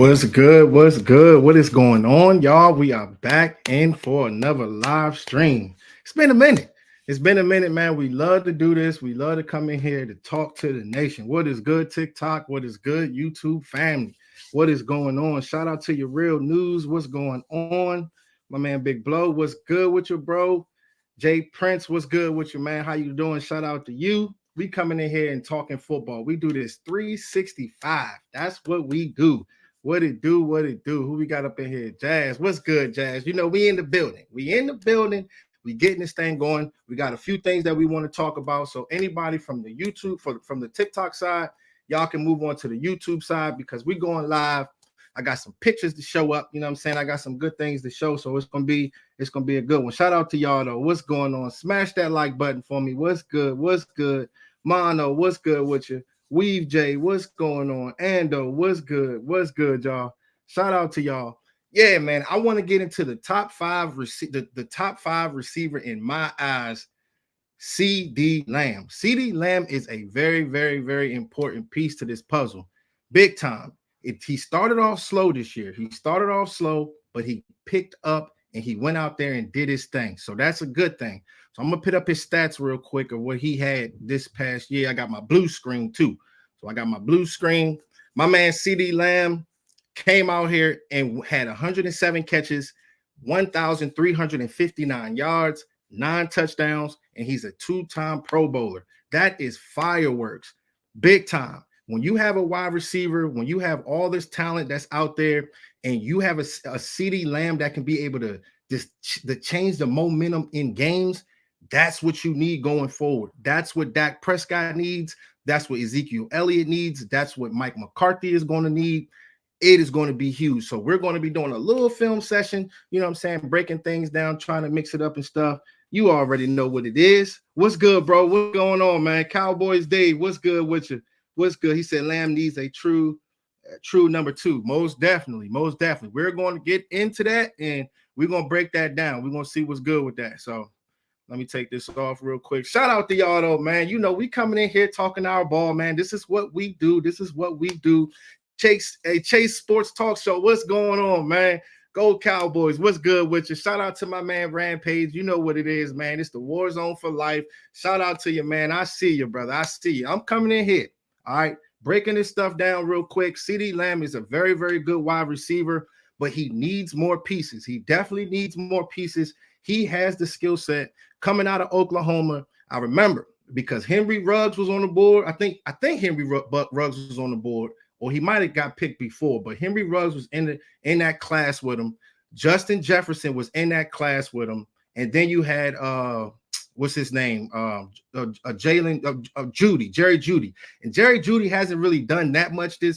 What's good? What's good? What is going on, y'all? We are back in for another live stream. It's been a minute. It's been a minute, man. We love to do this. We love to come in here to talk to the nation. What is good, TikTok? What is good, YouTube family? What is going on? Shout out to your real news. What's going on? My man Big Blow, what's good with you, bro? Jay Prince, what's good with you, man? How you doing? Shout out to you. We coming in here and talking football. We do this 365. That's what we do. What it do? What it do? Who we got up in here? Jazz. What's good, Jazz? You know, we in the building. We in the building. We getting this thing going. We got a few things that we want to talk about. So anybody from the YouTube, from the TikTok side, y'all can move on to the YouTube side because we going live. I got some pictures to show up. You know what I'm saying? I got some good things to show. So it's gonna be a good one. Shout out to y'all though. What's going on? Smash that like button for me. What's good? What's good? Mono, what's good with you? Weave J, what's going on? Ando, what's good? What's good, y'all? Shout out to y'all. Yeah, man. I want to get into the top five the top five receiver in my eyes. Ceedee Lamb. Ceedee Lamb is a very, very, very important piece to this puzzle. Big time. He started off slow this year. He started off slow, but he picked up and he went out there and did his thing. So that's a good thing. So I'm going to put up his stats real quick of what he had this past year. I got my blue screen too. So I got my blue screen. My man Ceedee Lamb came out here and had 107 catches, 1,359 yards, 9 touchdowns, and he's a 2-time Pro Bowler. That is fireworks. Big time. When you have a wide receiver, when you have all this talent that's out there, and you have a Ceedee Lamb that can be able to change the momentum in games, that's what you need going forward. That's what Dak Prescott needs. That's what Ezekiel Elliott needs. That's what Mike McCarthy is going to need. It is going to be huge. So we're going to be doing a little film session, you know what I'm saying, breaking things down, trying to mix it up and stuff. You already know what it is. What's good, bro? What's going on, man? Cowboys Dave, what's good with you? What's good? He said Lamb needs a true number 2. Most definitely. We're going to get into that, and we're going to break that down. We're going to see what's good with that. So let me take this off real quick. Shout out to y'all, though, man. You know, we coming in here talking our ball, man. This is what we do. Chase Sports Talk Show. What's going on, man? Go Cowboys. What's good with you? Shout out to my man Rampage. You know what it is, man. It's the war zone for life. Shout out to you, man. I see you, brother. I see you. I'm coming in here. All right. Breaking this stuff down real quick. Ceedee Lamb is a very, very good wide receiver, but he needs more pieces. He definitely needs more pieces. He has the skill set coming out of Oklahoma. I remember because Henry Ruggs was on the board. I think Henry Ruggs was on the board, or he might have got picked before, but Henry Ruggs was in that class with him. Justin Jefferson was in that class with him. And then you had what's his name? Jerry Jeudy. And Jerry Jeudy hasn't really done that much the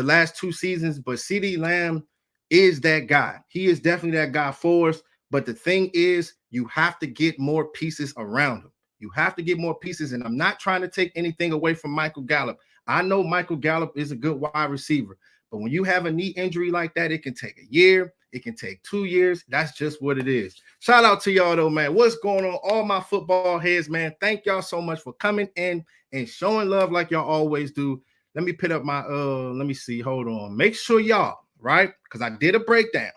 last 2 seasons, but Ceedee Lamb is that guy. He is definitely that guy for us. But the thing is, you have to get more pieces around him. You have to get more pieces. And I'm not trying to take anything away from Michael Gallup. I know Michael Gallup is a good wide receiver, but when you have a knee injury like that, it can take a year. It can take 2 years. That's just what it is. Shout out to y'all, though, man. What's going on? All my football heads, man. Thank y'all so much for coming in and showing love like y'all always do. Let me put up my, let me see. Hold on. Make sure y'all, right? Because I did a breakdown.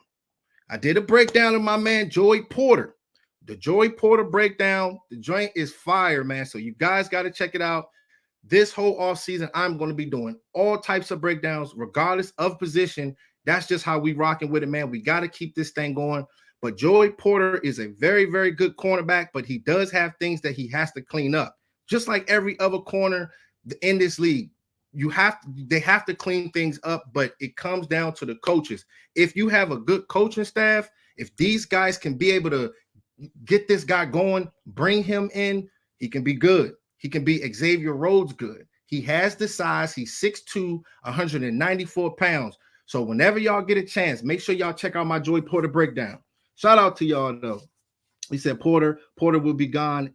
Of my man, Joey Porter. The Joey Porter breakdown. The joint is fire, man. So you guys got to check it out. This whole offseason, I'm going to be doing all types of breakdowns, regardless of position. That's just how we rocking with it, man. We got to keep this thing going. But Joey Porter is a very, very good cornerback, but he does have things that he has to clean up. Just like every other corner in this league, they have to clean things up, but it comes down to the coaches. If you have a good coaching staff, if these guys can be able to get this guy going, bring him in, he can be good. He can be Xavier Rhodes good. He has the size. He's 6'2", 194 pounds. So whenever y'all get a chance, make sure y'all check out my Joey Porter breakdown. Shout out to y'all, though. He said Porter will be gone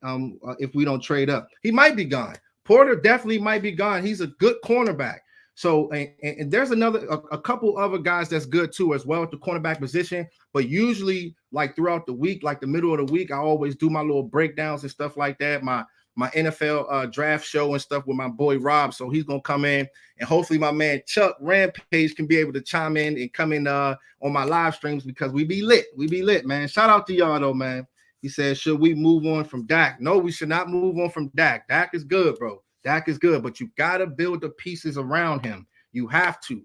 if we don't trade up. He might be gone. Porter definitely might be gone. He's a good cornerback. So, and there's a couple other guys that's good too as well at the cornerback position. But usually, like throughout the week, like the middle of the week, I always do my little breakdowns and stuff like that. My my NFL draft show and stuff with my boy Rob. So he's gonna come in, and hopefully my man Chuck Rampage can be able to chime in and come in on my live streams, because we be lit. We be lit, man. Shout out to y'all though, man. He said, should we move on from Dak? No, we should not move on from Dak. Dak is good, bro. Dak is good, but you got to build the pieces around him. You have to.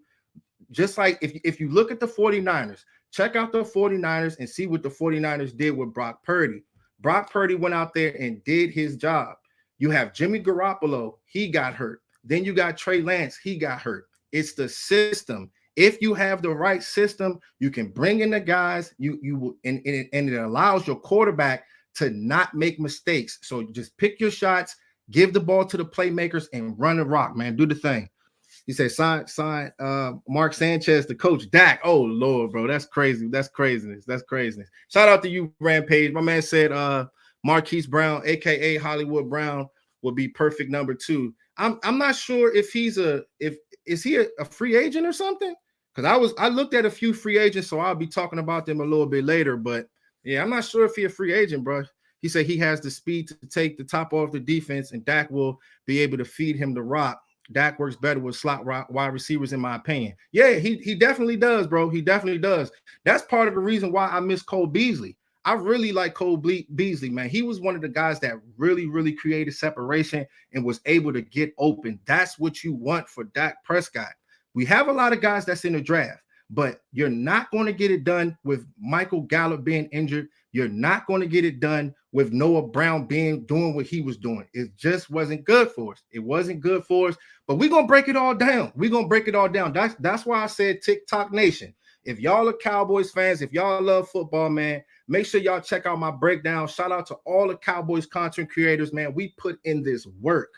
Just like if you look at the 49ers, check out the 49ers and see what the 49ers did with Brock Purdy. Brock Purdy went out there and did his job. You have Jimmy Garoppolo. He got hurt. Then you got Trey Lance. He got hurt. It's the system. If you have the right system, you can bring in the guys. You and it allows your quarterback to not make mistakes. So just pick your shots, give the ball to the playmakers, and run the rock, man. Do the thing. He said, sign Mark Sanchez, the coach. Dak. Oh, Lord, bro. That's crazy. That's craziness. That's craziness. Shout out to you, Rampage. My man said Marquise Brown, a.k.a. Hollywood Brown, would be perfect number 2. I'm not sure if is he a free agent or something? Because I looked at a few free agents, so I'll be talking about them a little bit later. But, yeah, I'm not sure if he's a free agent, bro. He said he has the speed to take the top off the defense, and Dak will be able to feed him the rock. Dak works better with slot wide receivers, in my opinion. Yeah, he definitely does, bro. He definitely does. That's part of the reason why I miss Cole Beasley. I really like Cole Beasley, man. He was one of the guys that really, really created separation and was able to get open. That's what you want for Dak Prescott. We have a lot of guys that's in the draft, but you're not going to get it done with Michael Gallup being injured. You're not going to get it done with Noah Brown doing what he was doing. It just wasn't good for us. It wasn't good for us, but we're going to break it all down. We're going to break it all down. That's why I said TikTok Nation. If y'all are Cowboys fans, if y'all love football, man, make sure y'all check out my breakdown. Shout out to all the Cowboys content creators, man. We put in this work.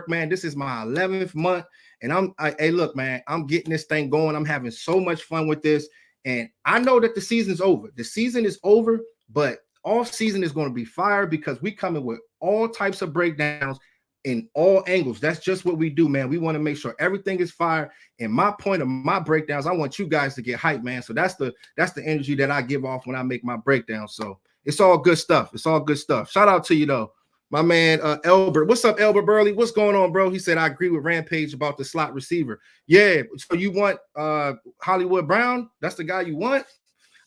Man. This is my 11th month. And hey, look, man, I'm getting this thing going. I'm having so much fun with this. And I know that the season's over. The season is over, but off season is going to be fire, because we come in with all types of breakdowns in all angles. That's just what we do, man. We want to make sure everything is fire. And my point of my breakdowns, I want you guys to get hyped, man. So that's the energy that I give off when I make my breakdown. So it's all good stuff. It's all good stuff. Shout out to you though. My man, Elbert. What's up, Elbert Burley? What's going on, bro? He said, I agree with Rampage about the slot receiver. Yeah, so you want Hollywood Brown? That's the guy you want?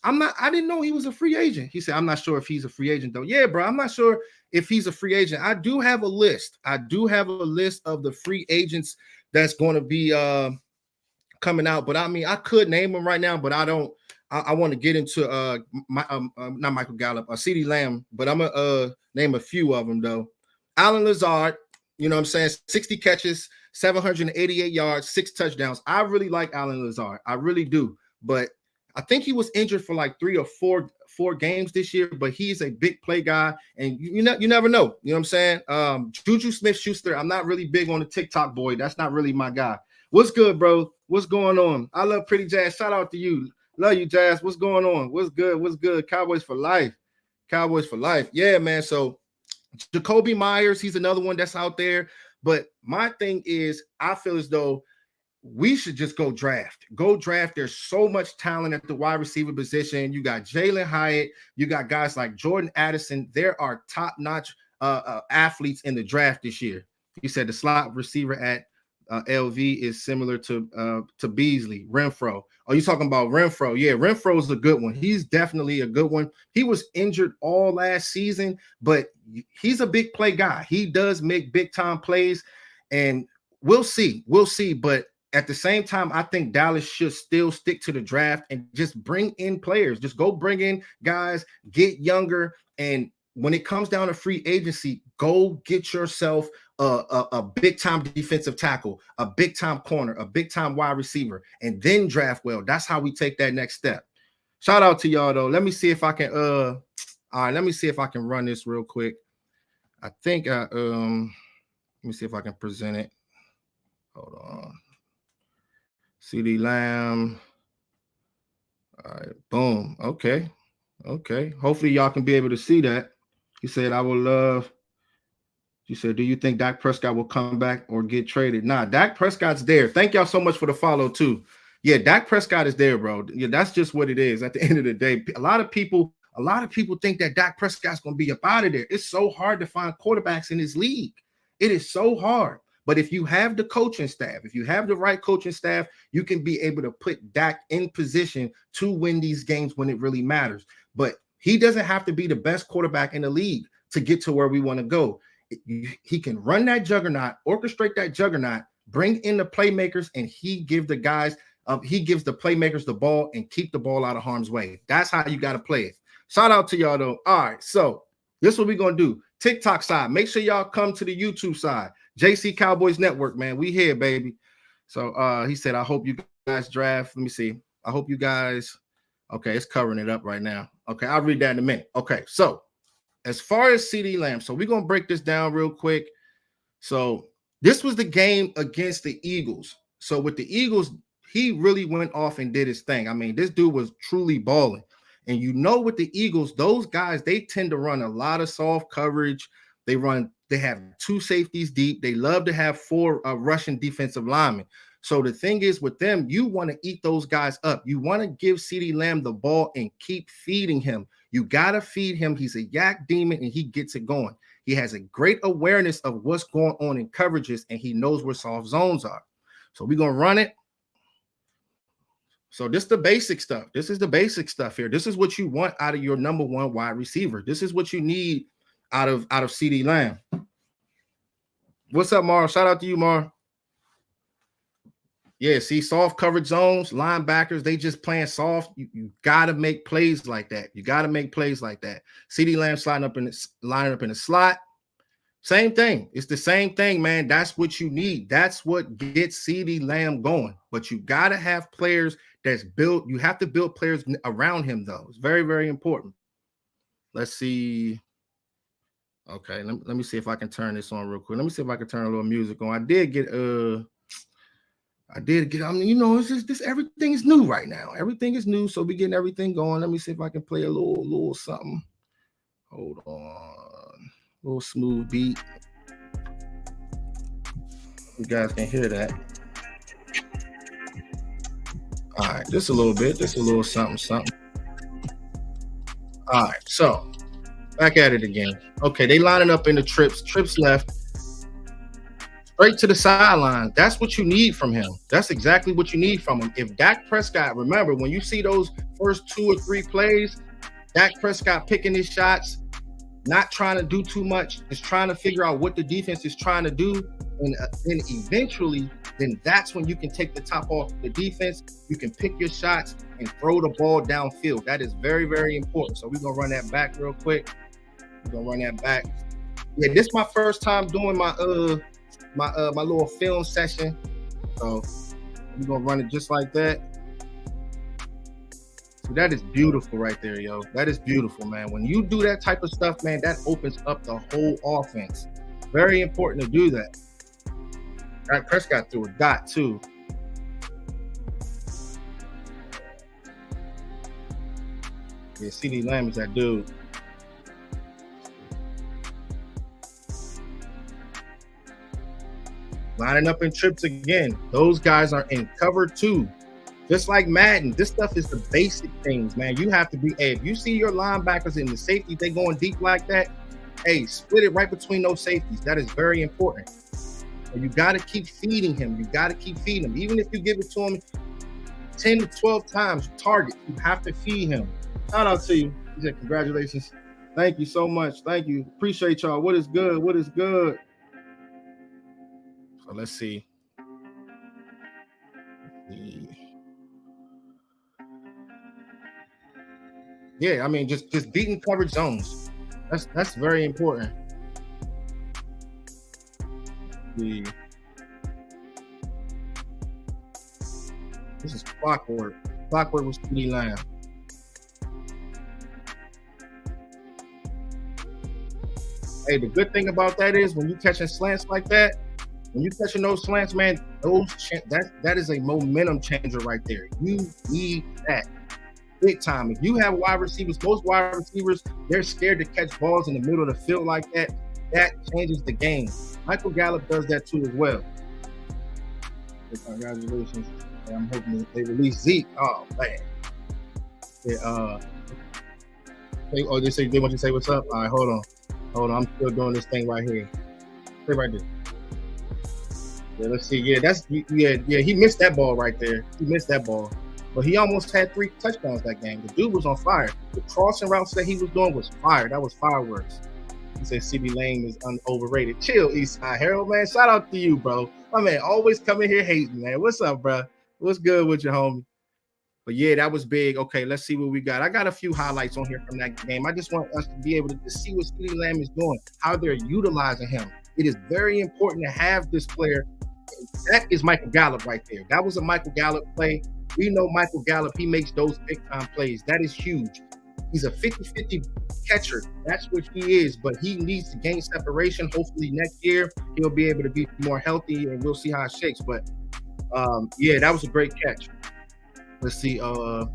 I didn't know he was a free agent. He said, I'm not sure if he's a free agent, though. Yeah, bro, I'm not sure if he's a free agent. I do have a list. I do have a list of the free agents that's going to be coming out. But, I mean, I could name them right now, but I don't. I want to get into not Michael Gallup, Ceedee Lamb, but I'm going to name a few of them, though. Allen Lazard, you know what I'm saying, 60 catches, 788 yards, 6 touchdowns. I really like Allen Lazard. I really do. But I think he was injured for like 3 or 4 games this year, but he's a big play guy, and you never know. You know what I'm saying? Juju Smith-Schuster, I'm not really big on the TikTok boy. That's not really my guy. What's good, bro? What's going on? I love Pretty Jazz. Shout out to you. Love you, Jazz. What's going on? What's good? What's good? Cowboys for life. Cowboys for life. Yeah, man. So Jacoby Myers, he's another one that's out there. But my thing is, I feel as though we should just go draft. Go draft. There's so much talent at the wide receiver position. You got Jalen Hyatt. You got guys like Jordan Addison. There are top-notch athletes in the draft this year. You said the slot receiver at LV is similar to Beasley, Renfro. Oh, you talking about Renfro? Yeah, Renfro is a good one. He's definitely a good one. He was injured all last season, but he's a big play guy. He does make big time plays, and we'll see. But at the same time, I think Dallas should still stick to the draft and just bring in players. Just go bring in guys, get younger, and when it comes down to free agency, go get yourself a big-time defensive tackle, a big-time corner, a big-time wide receiver, and then draft well. That's how we take that next step. Shout out to y'all, though. Let me see if I can all right, let me see if I can run this real quick. I think let me see if I can present it. Hold on. Ceedee Lamb. All right, boom. Okay. Hopefully y'all can be able to see that. He said, I will love. He said, do you think Dak Prescott will come back or get traded? Nah, Dak Prescott's there. Thank y'all so much for the follow, too. Yeah, Dak Prescott is there, bro. Yeah, that's just what it is at the end of the day. A lot of people A lot of people think that Dak Prescott's going to be up out of there. It's so hard to find quarterbacks in this league. It is so hard. But if you have the coaching staff, if you have the right coaching staff, you can be able to put Dak in position to win these games when it really matters. But he doesn't have to be the best quarterback in the league to get to where we want to go. He can run that juggernaut, orchestrate that juggernaut, bring in the playmakers, and he gives the playmakers the ball and keep the ball out of harm's way. That's how you got to play it. Shout out to y'all, though. All right, so this is what we're going to do. TikTok side, make sure y'all come to the YouTube side. JC Cowboys Network, man. We here, baby. So he said, I hope you guys draft. Let me see. I hope you guys. Okay, it's covering it up right now. Okay, I'll read that in a minute. Okay, so as far as Ceedee Lamb, so we're going to break this down real quick. So this was the game against the Eagles. So with the Eagles, he really went off and did his thing. I mean, this dude was truly balling. And you know, with the Eagles, those guys, they tend to run a lot of soft coverage. They have 2 safeties deep. They love to have 4 Russian defensive linemen. So the thing is with them, you want to eat those guys up. You want to give Ceedee Lamb the ball and keep feeding him. You got to feed him. He's a yak demon and he gets it going. He has a great awareness of what's going on in coverages and he knows where soft zones are. So we're going to run it. So this is the basic stuff. This is the basic stuff here. This is what you want out of your number 1 wide receiver. This is what you need out of Ceedee Lamb. What's up, Mar? Shout out to you, Mar. Yeah, see, soft coverage zones, linebackers, they just playing soft. You got to make plays like that. You got to make plays like that. Ceedee Lamb lining up in the slot. Same thing. It's the same thing, man. That's what you need. That's what gets Ceedee Lamb going. But you got to have players that's built. You have to build players around him, though. It's very, very important. Let's see. Okay, let me see if I can turn this on real quick. Let me see if I can turn a little music on. I did get, I mean, you know, it's just this, everything is new right now. Everything is new, so we're getting everything going. Let me see if I can play a little something. Hold on. A little smooth beat. You guys can hear that. All right, just a little bit, just a little something. All right, so back at it again. Okay, they lining up in the trips left, straight to the sideline. That's what you need from him. That's exactly what you need from him. If Dak Prescott, remember, when you see those first 2 or 3 plays, Dak Prescott picking his shots, not trying to do too much, is trying to figure out what the defense is trying to do, and then eventually, then that's when you can take the top off the defense. You can pick your shots and throw the ball downfield. That is very, very important. So we're going to run that back real quick. We're going to run that back. Yeah, this is my first time doing my my little film session. So we're going to run it just like that. So that is beautiful right there, yo. That is beautiful, man. When you do that type of stuff, man, that opens up the whole offense. Very important to do that. Dak Prescott threw a dot, too. Yeah, Ceedee Lamb is that dude. Lining up in trips again. Those guys are in cover 2. Just like Madden, this stuff is the basic things, man. You have to be, hey, if you see your linebackers in the safety, they going deep like that, hey, split it right between those safeties. That is very important. And you got to keep feeding him. You got to keep feeding him. Even if you give it to him 10 to 12 times, target, you have to feed him. Shout out to you. He said, congratulations. Thank you so much. Thank you. Appreciate y'all. What is good? What is good? So let's see. Yeah, I mean, just beating coverage zones. That's very important. This is clockwork. Clockwork with Ceedee Lamb. Hey, the good thing about that is when you catching slants like that, when you catching those slants, man, that is a momentum changer right there. You need that big time. If you have wide receivers, most wide receivers, they're scared to catch balls in the middle of the field like that. That changes the game. Michael Gallup does that too as well. Congratulations. I'm hoping they release Zeke. Oh, man. Yeah, Oh, they want you to say what's up? All right, hold on. I'm still doing this thing right here. Stay right there. Yeah, let's see. Yeah. He missed that ball right there. He missed that ball, but he almost had 3 touchdowns that game. The dude was on fire. The crossing routes that he was doing was fire. That was fireworks. He said Ceedee Lamb is overrated. Chill, Eastside Harold, man. Shout out to you, bro. My man always coming here hating, man. What's up, bro? What's good with you, homie? But yeah, that was big. Okay, let's see what we got. I got a few highlights on here from that game. I just want us to be able to just see what Ceedee Lamb is doing, how they're utilizing him. It is very important to have this player. That is Michael Gallup right there. That was a Michael Gallup play. We know Michael Gallup, he makes those big-time plays. That is huge. He's a 50-50 catcher. That's what he is, but he needs to gain separation. Hopefully next year he'll be able to be more healthy, and we'll see how it shakes. But yeah, that was a great catch. Let's see. Hold on.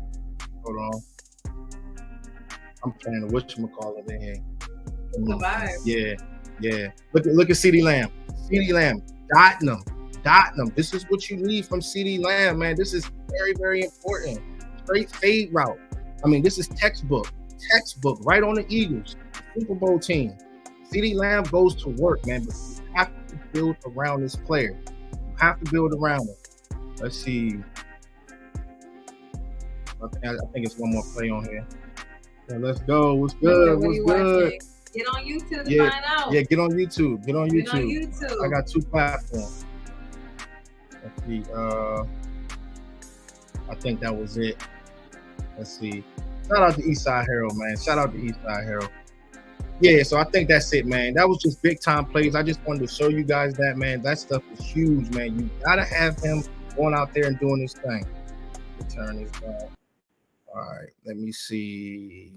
I'm playing the whatchamacallit in here. The vibe. Yeah. Look at Ceedee Lamb. Ceedee Lamb dotting them. This is what you need from Ceedee Lamb, man. This is very, very important. Straight fade route. I mean, this is textbook right on the Eagles, Super Bowl team. Ceedee Lamb goes to work, man, but you have to build around this player. You have to build around him. Let's see. I think it's one more play on here. Yeah, let's go. What's good? What's good? Get on YouTube to find out. Yeah, get on YouTube. I got 2 platforms. Let's see. I think that was it. Let's see. Shout out to Eastside Harold, man. Yeah, so I think that's it, man. That was just big time plays. I just wanted to show you guys that, man. That stuff is huge, man. You gotta have him going out there and doing this thing. Turn this down. All right, let me see.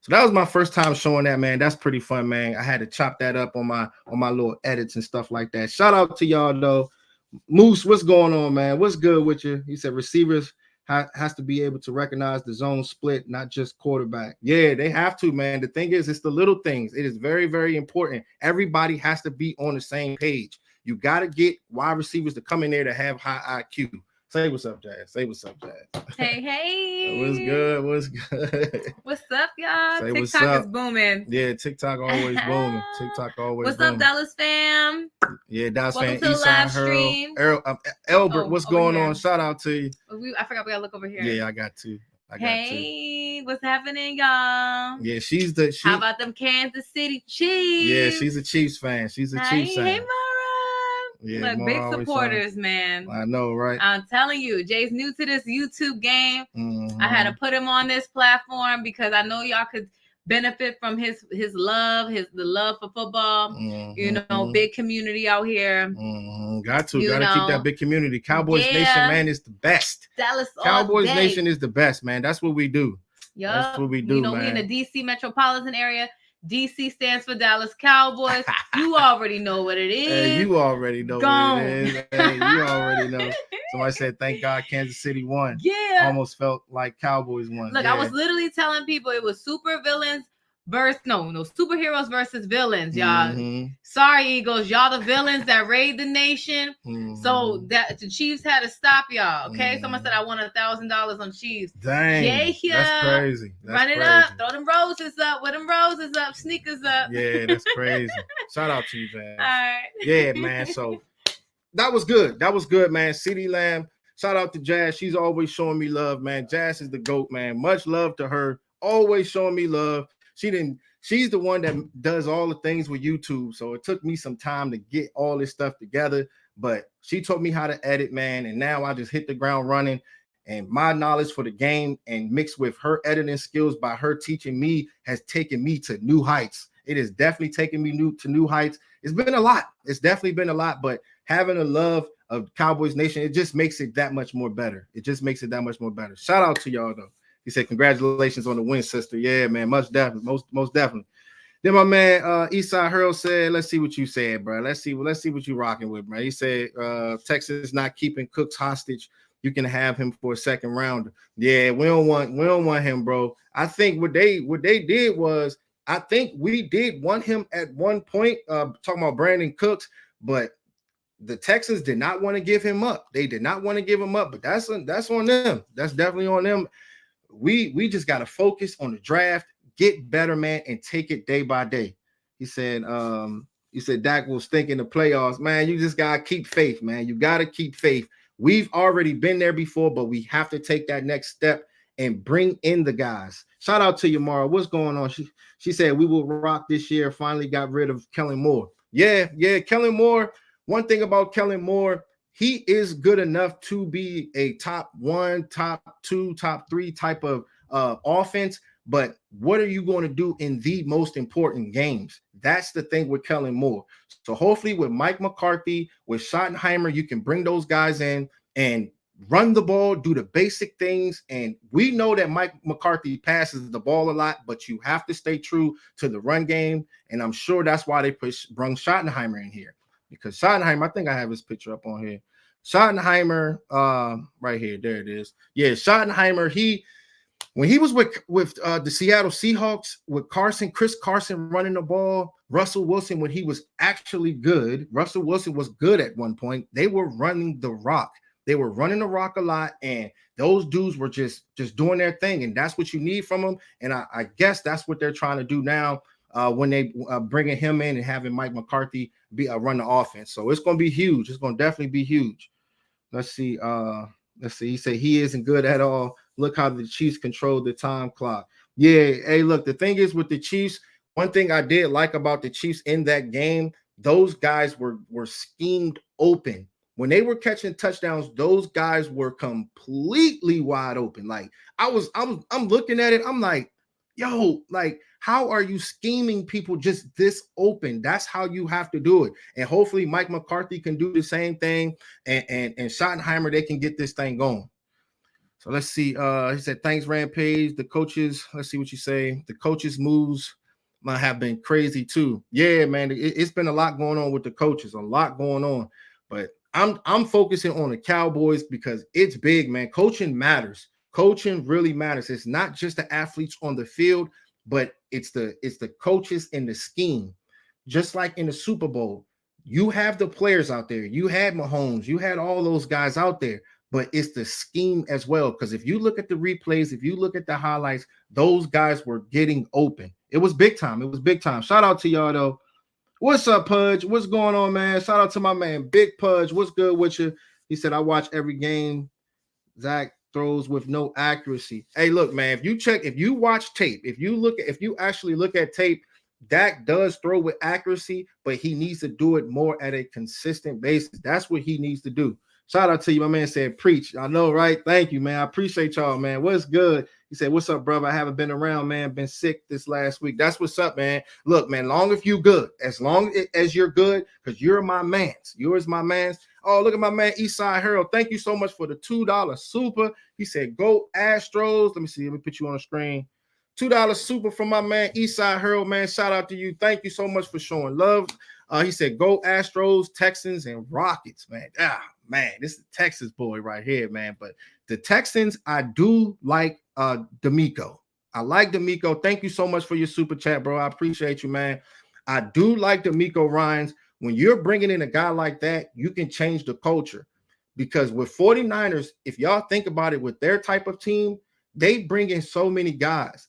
So that was my first time showing that, man. That's pretty fun, man. I had to chop that up on my little edits and stuff like that. Shout out to y'all though. Moose, what's going on, man? What's good with you? He said receivers has to be able to recognize the zone split, not just quarterback. Yeah, they have to, man. The thing is, it's the little things. It is very, very important. Everybody has to be on the same page. You got to get wide receivers to come in there to have high IQ. Say what's up, Jazz. Hey. What's good? What's up, y'all? Say TikTok is booming. Yeah, TikTok always booming. What's up, Dallas fam? Yeah, Dallas Welcome fan. to the live stream. Albert, what's going on? Shout out to you. I forgot we gotta look over here. Yeah, I got to. Hey, what's happening, y'all? Yeah, how about them Kansas City Chiefs? Yeah, she's a Chiefs fan. Chiefs fan. Hey, Mara. Yeah, look, big supporters, man. I know, right? I'm telling you, Jay's new to this YouTube game. I had to put him on this platform because I know y'all could benefit from his love, the love for football. You know, big community out here. Got to keep that big community. Cowboys Nation, man, is the best. Dallas Cowboys Nation is the best, man. That's what we do. Yep. That's what we do, you know, man. we in the DC metropolitan area. DC stands for Dallas Cowboys. You already know what it is. Hey, you already know what it is. Hey, you already know. Somebody said, thank God Kansas City won. Yeah. Almost felt like Cowboys won. Look, I was literally telling people it was superheroes versus villains, y'all. Sorry, Eagles. Y'all the villains that raid the nation. So that the Chiefs had to stop y'all. Okay. Someone said I won $1,000 on Chiefs. Dang. Yeah. That's crazy. Run it up. Throw them roses up. With them roses up. Sneakers up. Yeah, that's crazy. Shout out to you, man. All right. Yeah, man. So that was good. man. Ceedee Lamb. Shout out to Jazz. She's always showing me love, man. Jazz is the GOAT, man. Much love to her. Always showing me love. She's the one that does all the things with YouTube. So it took me some time to get all this stuff together, but she taught me how to edit, man. And now I just hit the ground running, and my knowledge for the game and mixed with her editing skills by her teaching me has taken me to new heights. It is definitely taking me to new heights. It's been a lot. It's definitely been a lot, but having a love of Cowboys Nation, it just makes it that much more better. Shout out to y'all though. He said, congratulations on the win, sister. Yeah, man, most definitely. Then my man Eastside Harold said, let's see what you said, bro. Let's see what you rocking with, bro. He said, Texas not keeping Cooks hostage. You can have him for a second rounder. Yeah, we don't want him, bro. I think what they did was, I think we did want him at one point, talking about Brandon Cooks, but the Texans did not want to give him up. They did not want to give him up, but that's on them. That's definitely on them. We just got to focus on the draft, get better, man, and take it day by day. He said, Dak will stink in the playoffs. Man, you just gotta keep faith, man. You gotta keep faith. We've already been there before, but we have to take that next step and bring in the guys. Shout out to you, Mara. What's going on? She said we will rock this year. Finally got rid of Kellen Moore. Yeah, Kellen Moore. One thing about Kellen Moore, he is good enough to be a top 1, top 2, top 3 type of offense. But what are you going to do in the most important games? That's the thing with Kellen Moore. So hopefully with Mike McCarthy, with Schottenheimer, you can bring those guys in and run the ball, do the basic things. And we know that Mike McCarthy passes the ball a lot, but you have to stay true to the run game. And I'm sure that's why they brung Schottenheimer in here, because Schottenheimer, I think I have his picture up on here. Schottenheimer, right here, there it is. Yeah, Schottenheimer, when he was with the Seattle Seahawks, with Chris Carson running the ball, Russell Wilson, when he was actually good, Russell Wilson was good at one point. They were running the rock. They were running the rock a lot, and those dudes were just doing their thing, and that's what you need from them. And I guess that's what they're trying to do now when they bringing him in and having Mike McCarthy run the offense. So it's going to be huge. It's going to definitely be huge. Let's see. He said he isn't good at all. Look how the Chiefs control the time clock. Yeah. Hey, look, the thing is with the Chiefs, one thing I did like about the Chiefs in that game, those guys were schemed open. When they were catching touchdowns, those guys were completely wide open. Like I'm looking at it. I'm like, yo, like, how are you scheming people just this open? That's how you have to do it. And hopefully Mike McCarthy can do the same thing, and Schottenheimer, they can get this thing going. So let's see. He said, thanks, Rampage. The coaches, let's see what you say. The coaches' moves might have been crazy too. Yeah, man, it's been a lot going on with the coaches, a lot going on. But I'm focusing on the Cowboys because it's big, man. Coaching matters. Coaching really matters. It's not just the athletes on the field, but it's the coaches in the scheme. Just like in the Super Bowl, you have the players out there. You had Mahomes, you had all those guys out there, but it's the scheme as well. Because if you look at the replays, if you look at the highlights, those guys were getting open. It was big time. It was big time. Shout out to y'all though. What's up, Pudge? What's going on, man? Shout out to my man, Big Pudge. What's good with you? He said, I watch every game. Zach throws with no accuracy. Hey, look, man, if you watch tape, if you actually look at tape, Dak does throw with accuracy, but he needs to do it more at a consistent basis. That's what he needs to do. Shout out to you. My man said, preach. I know, right? Thank you, man. I appreciate y'all, man. What's good? He said, what's up, brother? I haven't been around, man. Been sick this last week. That's what's up, man. Look, man, long as you good, as long as you're good, because you're my mans. Yours my mans. Oh, look at my man, Eastside Harold. Thank you so much for the $2 super. He said, go Astros. Let me see. Let me put you on the screen. $2 super from my man, Eastside Harold, man. Shout out to you. Thank you so much for showing love. He said, go Astros, Texans, and Rockets, man. Man, this is Texas boy right here, man. But the Texans, I do like D'Amico. I like D'Amico. Thank you so much for your super chat, bro. I appreciate you, man. I do like D'Amico Ryans. When you're bringing in a guy like that, you can change the culture. Because with 49ers, if y'all think about it, with their type of team, they bring in so many guys.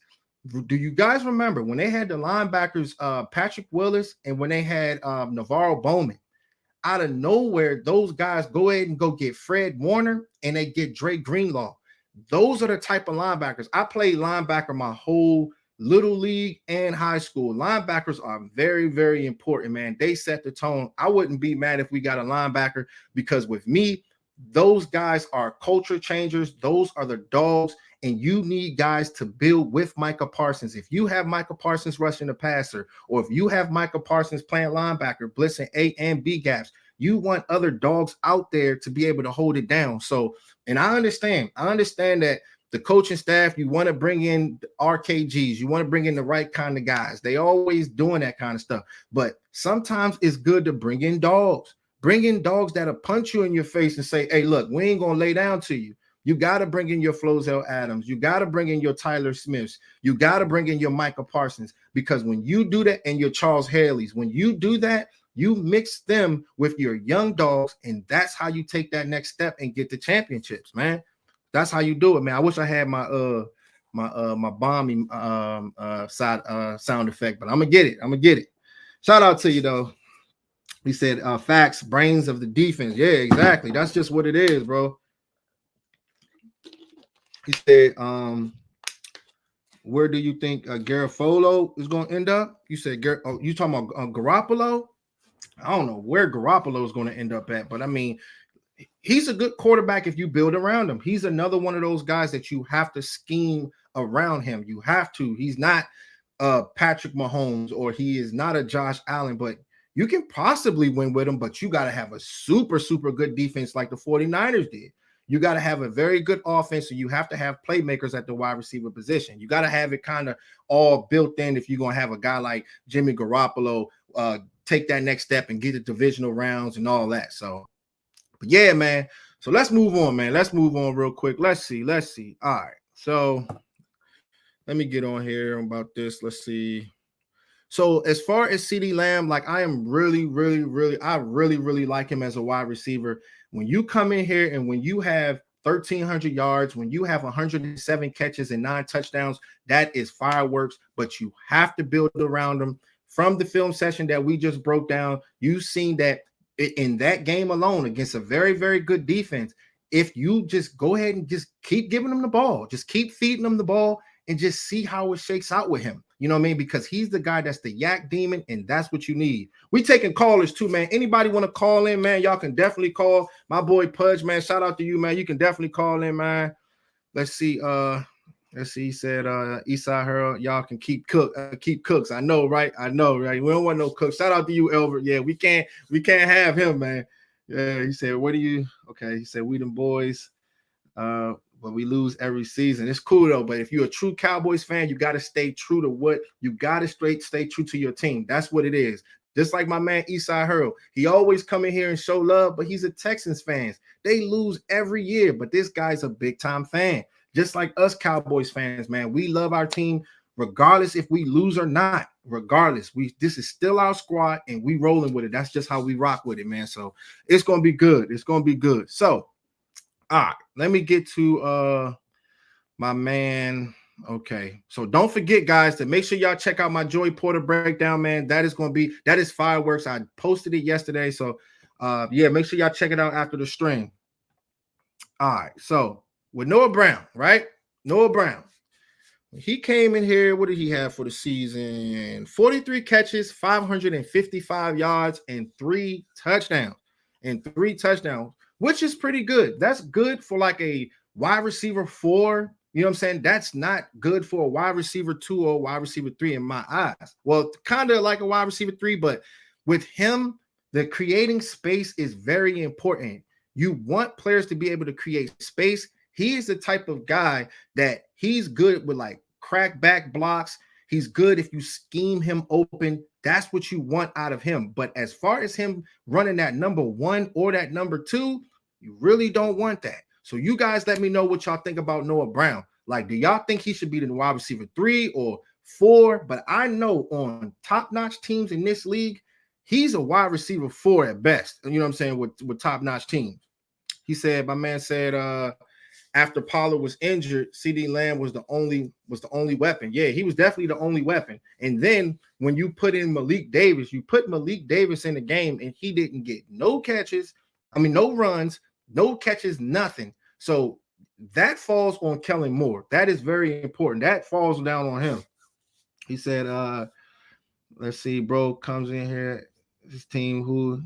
Do you guys remember when they had the linebackers, Patrick Willis, and when they had Navarro Bowman? Out of nowhere, those guys go ahead and go get Fred Warner, and they get Dre Greenlaw. Those are the type of linebackers. I played linebacker my whole little league and high school. Linebackers are very, very important, man. They set the tone. I wouldn't be mad if we got a linebacker, because with me, those guys are culture changers. Those are the dogs, and you need guys to build with Micah Parsons. If you have Micah Parsons rushing the passer, or if you have Micah Parsons playing linebacker, blitzing A and B gaps, you want other dogs out there to be able to hold it down. So, and I understand that the coaching staff, you want to bring in RKGs, you want to bring in the right kind of guys. They always doing that kind of stuff. But sometimes it's good to bring in dogs. Bring in dogs that'll punch you in your face and say, hey, look, we ain't going to lay down to you. You got to bring in your Flozell Adams. You got to bring in your Tyler Smiths. You got to bring in your Micah Parsons, because when you do that, and your Charles Haley's, when you do that, you mix them with your young dogs, and that's how you take that next step and get the championships, man. That's how you do it, man. I wish I had my my bomb sound effect, but I'm gonna get it. Shout out to you though. He said facts, brains of the defense. Yeah, exactly. That's just what it is, bro. He said, where do you think Garofalo is going to end up? You said, you talking about Garoppolo? I don't know where Garoppolo is going to end up at, but I mean, he's a good quarterback if you build around him. He's another one of those guys that you have to scheme around him. You have to. He's not Patrick Mahomes or he is not a Josh Allen, but you can possibly win with him, but you got to have a super, super good defense like the 49ers did. You got to have a very good offense, so you have to have playmakers at the wide receiver position. You got to have it kind of all built in if you're going to have a guy like Jimmy Garoppolo take that next step and get the divisional rounds and all that. So, but yeah, man. So let's move on, man. Let's move on real quick. Let's see. All right. So let me get on here about this. Let's see. So as far as Ceedee Lamb, like I am really like him as a wide receiver. When you come in here and when you have 1,300 yards, when you have 107 catches and 9 touchdowns, that is fireworks, but you have to build around him. From the film session that we just broke down, you've seen that in that game alone against a very, very good defense, if you just go ahead and just keep giving them the ball, just keep feeding them the ball and just see how it shakes out with him. You know what I mean? Because he's the guy that's the yak demon, and that's what you need. We taking callers too, man. Anybody want to call in, man? Y'all can definitely call. My boy Pudge, man. Shout out to you, man. You can definitely call in, man. Let's see. He said, Eastside Harold, y'all can keep cooks. I know, right? We don't want no cooks. Shout out to you, Elbert. Yeah, we can't have him, man. Yeah, he said, what do you? Okay, he said, we them boys. But we lose every season. It's cool though. But if you're a true Cowboys fan, you got to stay true to what you got to stay true to your team. That's what it is. Just like my man Eastside Harold, he always come in here and show love, but he's a Texans fan. They lose every year, but this guy's a big time fan. Just like us Cowboys fans, man, we love our team regardless if we lose or not. Regardless, this is still our squad and we rolling with it. That's just how we rock with it, man. So it's gonna be good. It's gonna be good. So. All right, let me get to my man. Okay, so don't forget, guys, to make sure y'all check out my Joey Porter breakdown, man. That is fireworks. I posted it yesterday, so yeah, make sure y'all check it out after the stream. All right, so with Noah Brown, right? Noah Brown, he came in here. What did he have for the season? 43 catches, 555 yards, and 3 touchdowns. Which is pretty good. That's good for like a wide receiver 4. You know what I'm saying? That's not good for a wide receiver 2 or wide receiver 3 in my eyes. Well, kind of like a wide receiver 3, but with him, the creating space is very important. You want players to be able to create space. He is the type of guy that he's good with like crack back blocks. He's good if you scheme him open. That's what you want out of him. But as far as him running that number 1 or that number 2, you really don't want that. So you guys let me know what y'all think about Noah Brown. Like, do y'all think he should be the wide receiver 3 or 4? But I know on top-notch teams in this league, he's a wide receiver 4 at best. You know what I'm saying? With top-notch teams. He said, my man said, after Pollard was injured, Ceedee Lamb was the only weapon. Yeah, he was definitely the only weapon. And then when you put in Malik Davis, you put Malik Davis in the game, and he didn't get no catches. I mean, no runs, no catches, nothing. So that falls on Kellen Moore. That is very important. That falls down on him. He said, let's see, bro comes in here. This team who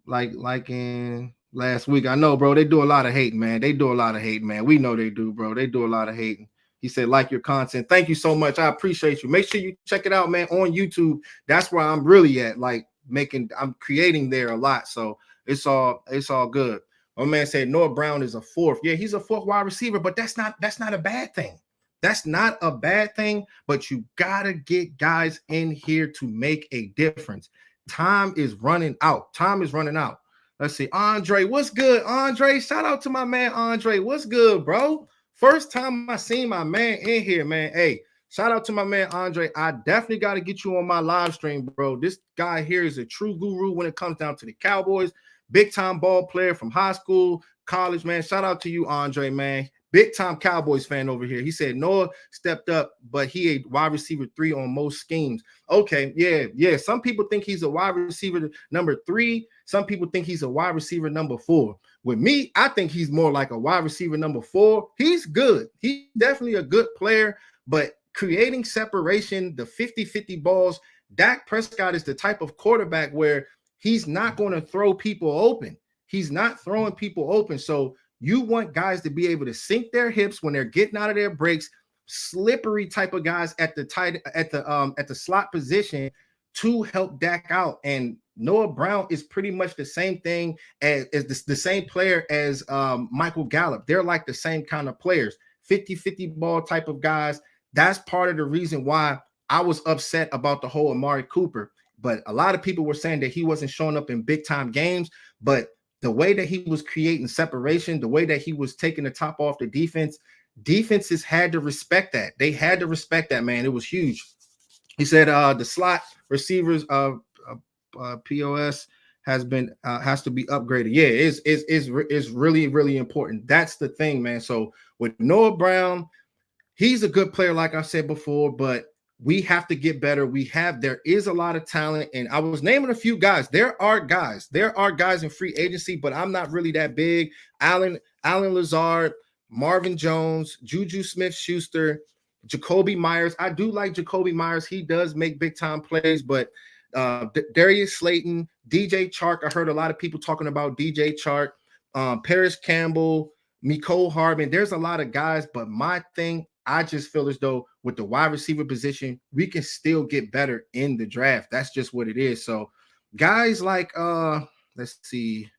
like in last week. I know, bro, they do a lot of hating, man. We know they do, bro. They do a lot of hating. He said, like your content. Thank you so much. I appreciate you. Make sure you check it out, man, on YouTube. That's where I'm really at. Like I'm creating there a lot. So it's all good. My man said Noah Brown is a 4th. Yeah, he's a 4th wide receiver, but that's not a bad thing. That's not a bad thing, but you gotta get guys in here to make a difference. Time is running out. Let's see. Andre, what's good? Andre, shout out to my man Andre. What's good, bro? First time I seen my man in here, man. Hey, shout out to my man Andre. I definitely got to get you on my live stream, bro. This guy here is a true guru when it comes down to the Cowboys. Big time ball player from high school, college, man. Shout out to you, Andre, man. Big time Cowboys fan over here. He said Noah stepped up, but he a wide receiver 3 on most schemes. Okay, yeah. Some people think he's a wide receiver number 3. Some people think he's a wide receiver number 4. With me, I think he's more like a wide receiver number 4. He's good. He's definitely a good player, but creating separation, the 50-50 balls, Dak Prescott is the type of quarterback where he's not going to throw people open. He's not throwing people open. So you want guys to be able to sink their hips when they're getting out of their breaks, slippery type of guys at the slot position to help Dak out. And Noah Brown is pretty much the same thing as the same player as Michael Gallup. They're like the same kind of players, 50-50 ball type of guys. That's part of the reason why I was upset about the whole Amari Cooper. But a lot of people were saying that he wasn't showing up in big time games, but the way that he was creating separation, the way that he was taking the top off the defense, defenses had to respect that. They had to respect that, man. It was huge. He said the slot receivers POS has to be upgraded. Yeah, it's really, really important. That's the thing, man. So with Noah Brown, he's a good player, like I said before, but we have to get better. There is a lot of talent, and I was naming a few guys. There are guys in free agency, but I'm not really that big. Allen Lazard, Marvin Jones, Juju Smith-Schuster, Jacoby Myers. I do like Jacoby Myers. He does make big time plays, but Darius Slayton, DJ Chark. I heard a lot of people talking about DJ Chark, Paris Campbell, Mecole Hardman. There's a lot of guys, but my thing, I just feel as though with the wide receiver position, we can still get better in the draft. That's just what it is. So guys like let's see,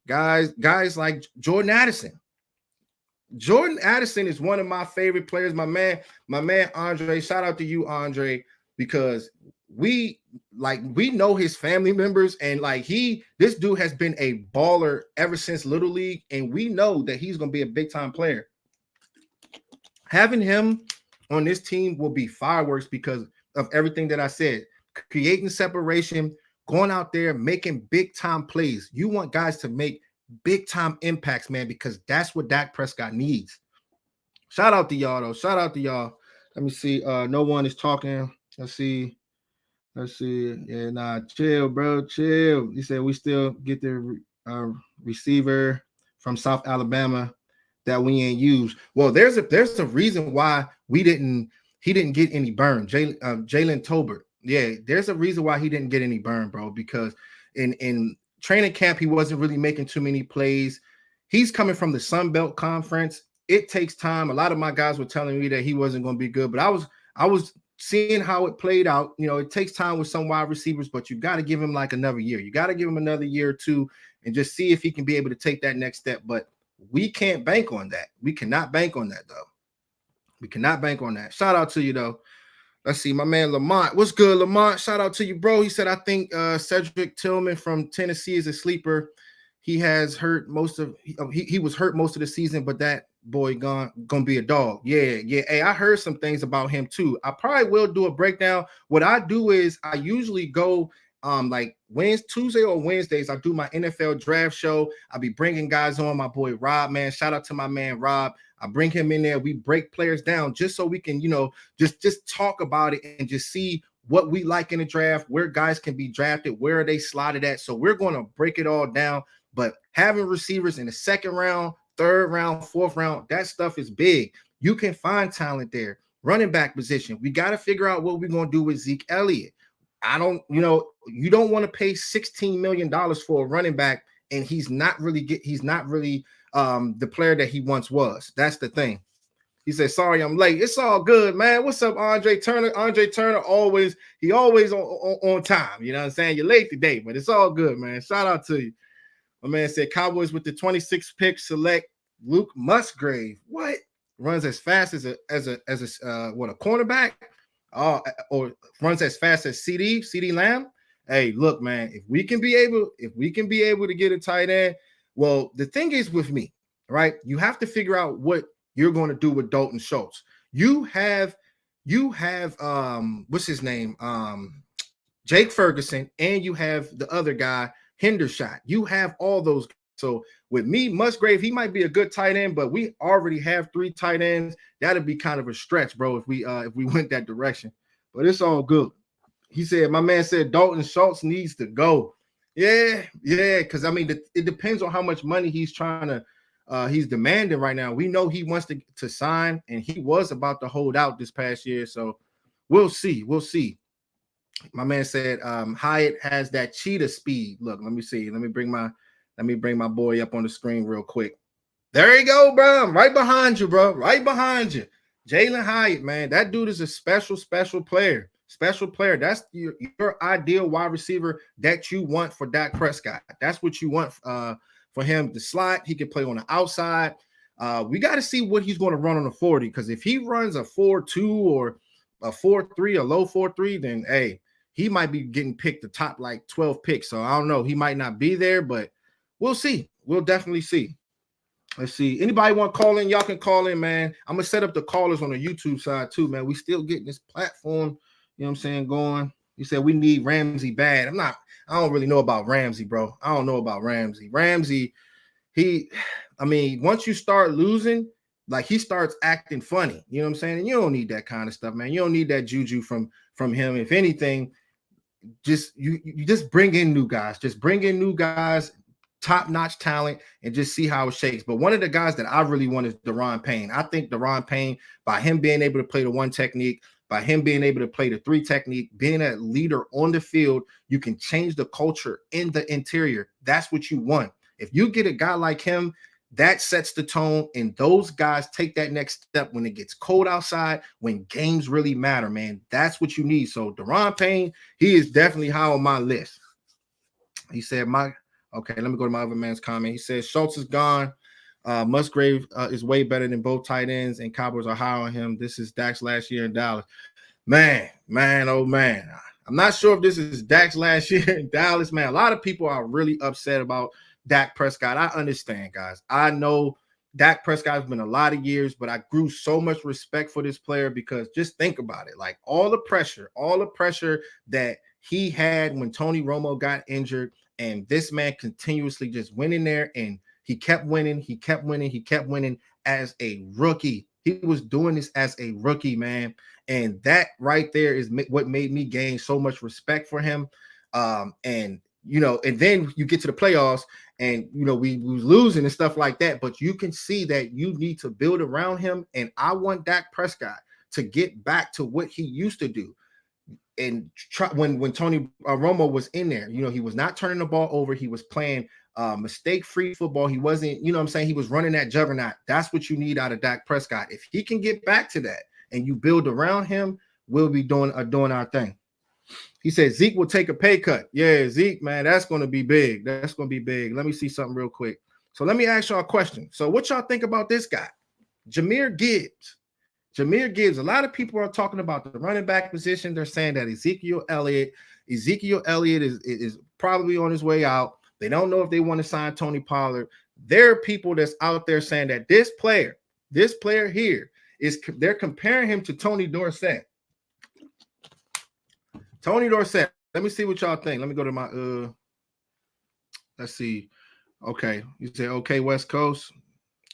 guys like Jordan Addison. Jordan Addison is one of my favorite players. My man Andre. Shout out to you, Andre, because we know his family members, and this dude has been a baller ever since Little League, and we know that he's gonna be a big time player. Having him on this team will be fireworks because of everything that I said. Creating separation, going out there, making big time plays. You want guys to make big time impacts, man, because that's what Dak Prescott needs. Shout out to y'all, though. Shout out to y'all. Let me see. No one is talking. Let's see. Yeah, nah, chill, bro. Chill. He said we still get the receiver from South Alabama that we ain't used. Well, there's a reason why he didn't get any burn. Jalen Tolbert. Yeah, there's a reason why he didn't get any burn, bro, because in training camp, he wasn't really making too many plays. He's coming from the Sun Belt Conference. It takes time. A lot of my guys were telling me that he wasn't going to be good, but I was seeing how it played out. You know, it takes time with some wide receivers, but you got to give him like another year. You got to give him another year or two and just see if he can be able to take that next step. But we can't bank on that. We cannot bank on that, though. We cannot bank on that. Shout out to you, though. Let's see, my man Lamont. What's good, Lamont? Shout out to you, bro. He said, I think Cedric Tillman from Tennessee is a sleeper. He has hurt most of he was hurt most of the season, but that boy gonna be a dog. Yeah. Hey, I heard some things about him too. I probably will do a breakdown. What I do is I usually go like Tuesday or Wednesdays, I do my NFL draft show. I'll be bringing guys on. My boy Rob, man. Shout out to my man Rob. I bring him in there. We break players down just so we can, just talk about it and just see what we like in the draft, where guys can be drafted, where are they slotted at. So we're going to break it all down. But having receivers in the second round, third round, fourth round, that stuff is big. You can find talent there. Running back position. We got to figure out what we're going to do with Zeke Elliott. You don't want to pay $16 million for a running back, and he's not really the player that he once was. That's the thing. He said, sorry, I'm late. It's all good, man. What's up, Andre Turner? Andre Turner always on time. You know what I'm saying? You're late today, but it's all good, man. Shout out to you. My man said Cowboys with the 26th pick select Luke Musgrave. What? Runs as fast as a cornerback? Or runs as fast as Ceedee Lamb? Hey, look, man, if we can be able to get a tight end, well, the thing is with me, right? You have to figure out what you're going to do with Dalton Schultz. You have what's his name? Jake Ferguson, and you have the other guy, Hendershot. You have all those So with me, Musgrave, he might be a good tight end, but we already have 3 tight ends. That'd be kind of a stretch, bro, if we went that direction. But it's all good. He said, my man said Dalton Schultz needs to go. Yeah, because I mean, it depends on how much money he's trying to he's demanding right now. We know he wants to sign, and he was about to hold out this past year. So we'll see. My man said Hyatt has that cheetah speed. Look, let me see. Let me bring my boy up on the screen real quick. There you go, bro. I'm right behind you, bro. Right behind you. Jalen Hyatt, man. That dude is a special player. Special player. That's your ideal wide receiver that you want for Dak Prescott. That's what you want for him to slot. He can play on the outside. We got to see what he's going to run on the 40, because if he runs a 4.2 or a 4.3, a low 4.3, then hey, he might be getting picked the top like 12 picks. So I don't know. He might not be there, but we'll see. We'll definitely see. Let's see. Anybody want to call in? Y'all can call in, man. I'm going to set up the callers on the YouTube side too, man. We still getting this platform, you know what I'm saying, going. You said we need Ramsey bad. I don't really know about Ramsey, bro. I don't know about Ramsey. Ramsey, once you start losing, like he starts acting funny. You know what I'm saying? And you don't need that kind of stuff, man. You don't need that juju from him. If anything, you just bring in new guys. Just bring in new guys, top-notch talent, and just see how it shakes. But one of the guys that I really want is Daron Payne. I think Daron Payne, by him being able to play the 1 technique, by him being able to play the 3 technique, being a leader on the field, you can change the culture in the interior. That's what you want. If you get a guy like him, that sets the tone, and those guys take that next step when it gets cold outside, when games really matter, man. That's what you need. So Daron Payne, he is definitely high on my list. He said, okay, let me go to my other man's comment. He says Schultz is gone. Musgrave is way better than both tight ends, and Cowboys are high on him. This is Dak's last year in Dallas. Man, oh man. I'm not sure if this is Dak's last year in Dallas, man. A lot of people are really upset about Dak Prescott. I understand, guys. I know Dak Prescott has been a lot of years, but I grew so much respect for this player because just think about it. Like all the pressure that he had when Tony Romo got injured, and this man continuously just went in there and he kept winning as a rookie. He was doing this as a rookie, man. And that right there is what made me gain so much respect for him. And then you get to the playoffs and, we was losing and stuff like that. But you can see that you need to build around him. And I want Dak Prescott to get back to what he used to do. And when Tony Romo was in there, he was not turning the ball over. He was playing mistake-free football. He wasn't, he was running that juggernaut. That's what you need out of Dak Prescott. If he can get back to that and you build around him, we'll be doing our thing. He said Zeke will take a pay cut. Yeah, Zeke, man, that's going to be big. That's going to be big. Let me see something real quick. So let me ask y'all a question. So what y'all think about this guy, Jahmyr Gibbs? Jahmyr Gibbs, a lot of people are talking about the running back position. They're saying that Ezekiel Elliott is probably on his way out. They don't know if they want to sign Tony Pollard. There are people that's out there saying that this player here they're comparing him to Tony Dorsett. Tony Dorsett. Let me see what y'all think. Let me go to my let's see. Okay. You say okay, West Coast.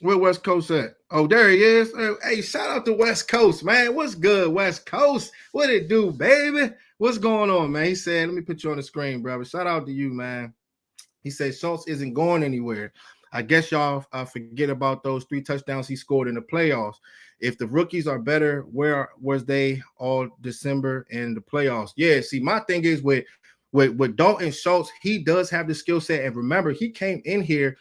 Where West Coast at? Oh, there he is. Hey, shout out to West Coast, man. What's good, West Coast? What it do, baby? What's going on, man? He said, let me put you on the screen, brother. Shout out to you, man. He said Schultz isn't going anywhere. I guess y'all forget about those 3 touchdowns he scored in the playoffs. If the rookies are better, where was they all December in the playoffs? Yeah, see, my thing is with Dalton Schultz, he does have the skill set. And remember, he came in here.